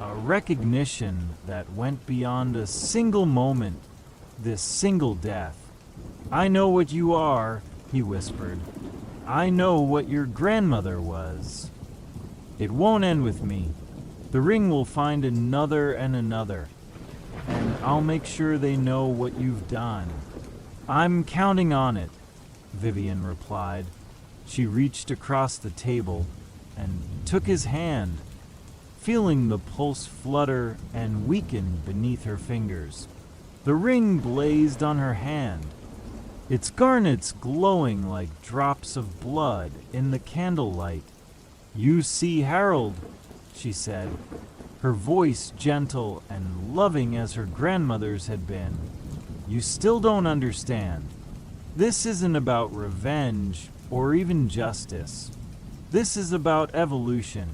A recognition that went beyond a single moment, this single death. "I know what you are," he whispered. "I know what your grandmother was. It won't end with me. The ring will find another and another, and I'll make sure they know what you've done." "I'm counting on it," Vivian replied. She reached across the table and took his hand, feeling the pulse flutter and weaken beneath her fingers. The ring blazed on her hand, its garnets glowing like drops of blood in the candlelight. "You see Harold," she said, her voice gentle and loving as her grandmother's had been. "You still don't understand. This isn't about revenge or even justice. This is about evolution.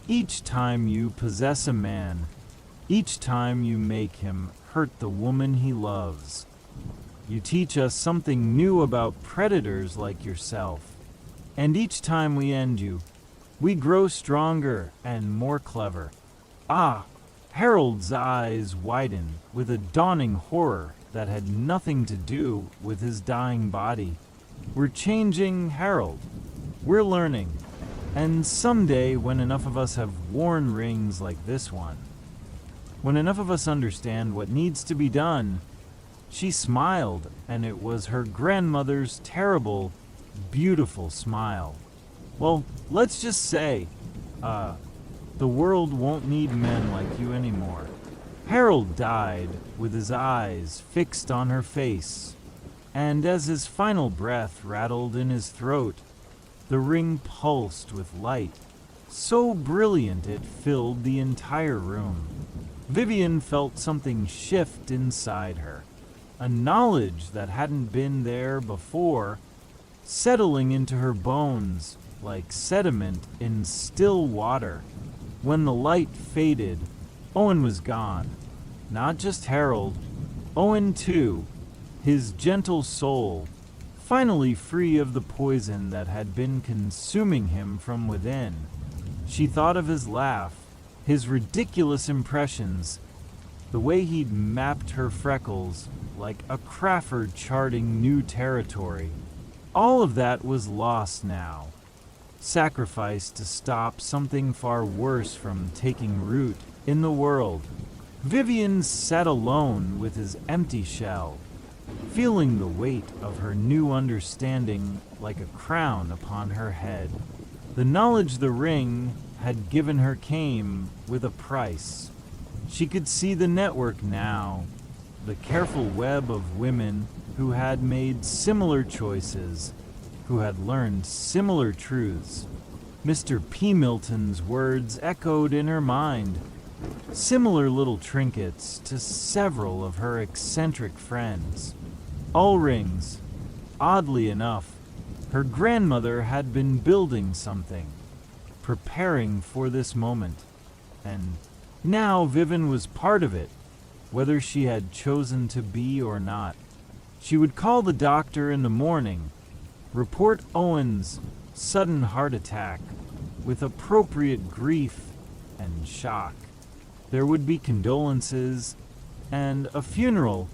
Each time you possess a man, each time you make him hurt the woman he loves, you teach us something new about predators like yourself. And each time we end you, we grow stronger and more clever." Harold's eyes widened with a dawning horror that had nothing to do with his dying body. "We're changing, Harold. We're learning. And someday, when enough of us have worn rings like this one, when enough of us understand what needs to be done, She smiled, and it was her grandmother's terrible, beautiful smile. Well, let's just say, the world won't need men like you anymore. Harold died with his eyes fixed on her face, and as his final breath rattled in his throat, the ring pulsed with light, so brilliant it filled the entire room. Vivian felt something shift inside her, a knowledge that hadn't been there before, settling into her bones like sediment in still water. When the light faded, Owen was gone. Not just Harold, Owen too, his gentle soul, finally free of the poison that had been consuming him from within. She thought of his laugh, his ridiculous impressions, the way he'd mapped her freckles like a crafter charting new territory. All of that was lost now, sacrificed to stop something far worse from taking root in the world. Vivian sat alone with his empty shell, feeling the weight of her new understanding like a crown upon her head. The knowledge the ring had given her came with a price. She could see the network now, the careful web of women who had made similar choices, who had learned similar truths. Mr. P. Milton's words echoed in her mind, similar little trinkets to several of her eccentric friends. All rings. Oddly enough, her grandmother had been building something, preparing for this moment, and now Vivian was part of it, whether she had chosen to be or not. She would call the doctor in the morning, report Owen's sudden heart attack with appropriate grief and shock. There would be condolences and a funeral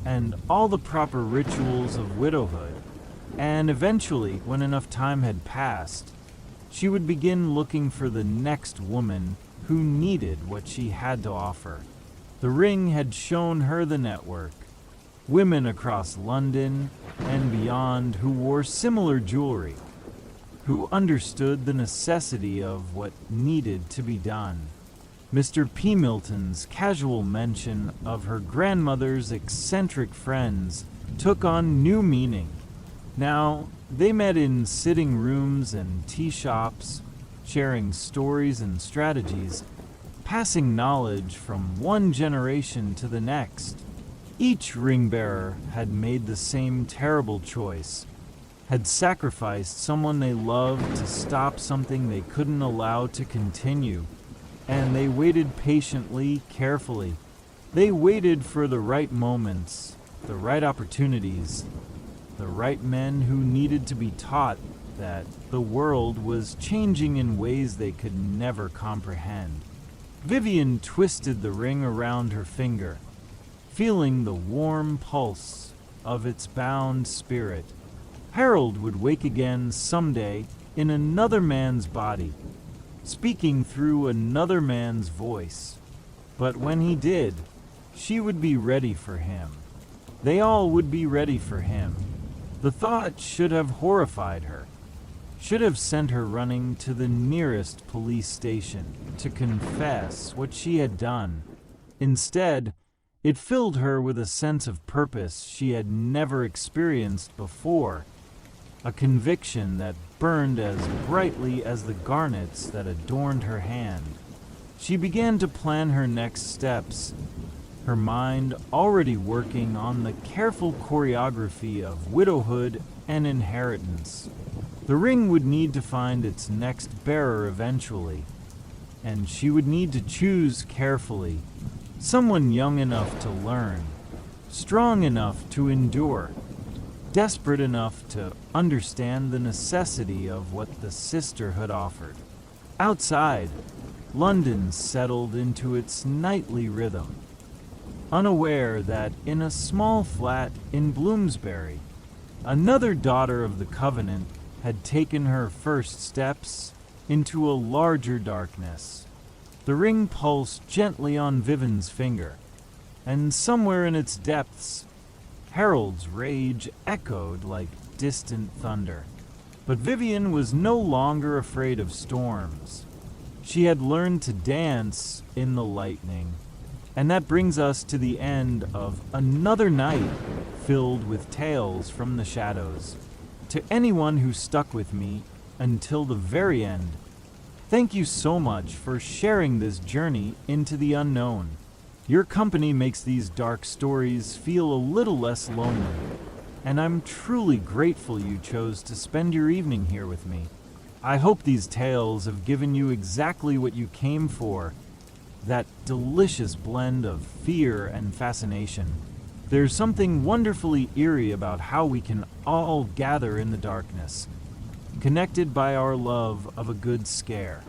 and all the proper rituals of widowhood. And eventually, when enough time had passed, she would begin looking for the next woman who needed what she had to offer. The ring had shown her the network, women across London and beyond who wore similar jewelry, who understood the necessity of what needed to be done. Mr. P. Milton's casual mention of her grandmother's eccentric friends took on new meaning. Now, they met in sitting rooms and tea shops, sharing stories and strategies, passing knowledge from one generation to the next. Each ring-bearer had made the same terrible choice, had sacrificed someone they loved to stop something they couldn't allow to continue, and they waited patiently, carefully. They waited for the right moments, the right opportunities, the right men who needed to be taught that the world was changing in ways they could never comprehend. Vivian twisted the ring around her finger, feeling the warm pulse of its bound spirit. Harold would wake again someday in another man's body, speaking through another man's voice. But when he did, she would be ready for him. They all would be ready for him. The thought should have horrified her, should have sent her running to the nearest police station to confess what she had done. Instead, it filled her with a sense of purpose she had never experienced before, a conviction that burned as brightly as the garnets that adorned her hand. She began to plan her next steps, her mind already working on the careful choreography of widowhood and inheritance. The ring would need to find its next bearer eventually, and she would need to choose carefully, someone young enough to learn, strong enough to endure, desperate enough to understand the necessity of what the sisterhood offered. Outside, London settled into its nightly rhythm, unaware that in a small flat in Bloomsbury, another daughter of the Covenant had taken her first steps into a larger darkness. The ring pulsed gently on Vivian's finger, and somewhere in its depths, Harold's rage echoed like distant thunder. But Vivian was no longer afraid of storms. She had learned to dance in the lightning. And that brings us to the end of another night filled with tales from the shadows. To anyone who stuck with me until the very end, thank you so much for sharing this journey into the unknown. Your company makes these dark stories feel a little less lonely, and I'm truly grateful you chose to spend your evening here with me. I hope these tales have given you exactly what you came for, that delicious blend of fear and fascination. There's something wonderfully eerie about how we can all gather in the darkness, connected by our love of a good scare.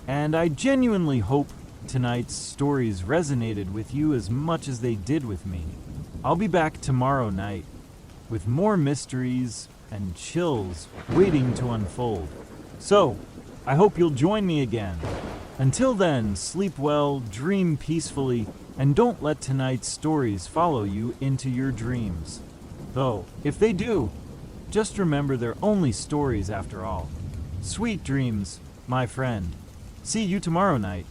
And I genuinely hope tonight's stories resonated with you as much as they did with me. I'll be back tomorrow night with more mysteries and chills waiting to unfold. So, I hope you'll join me again. Until then, sleep well, dream peacefully, and don't let tonight's stories follow you into your dreams. Though, if they do, just remember they're only stories after all. Sweet dreams, my friend. See you tomorrow night.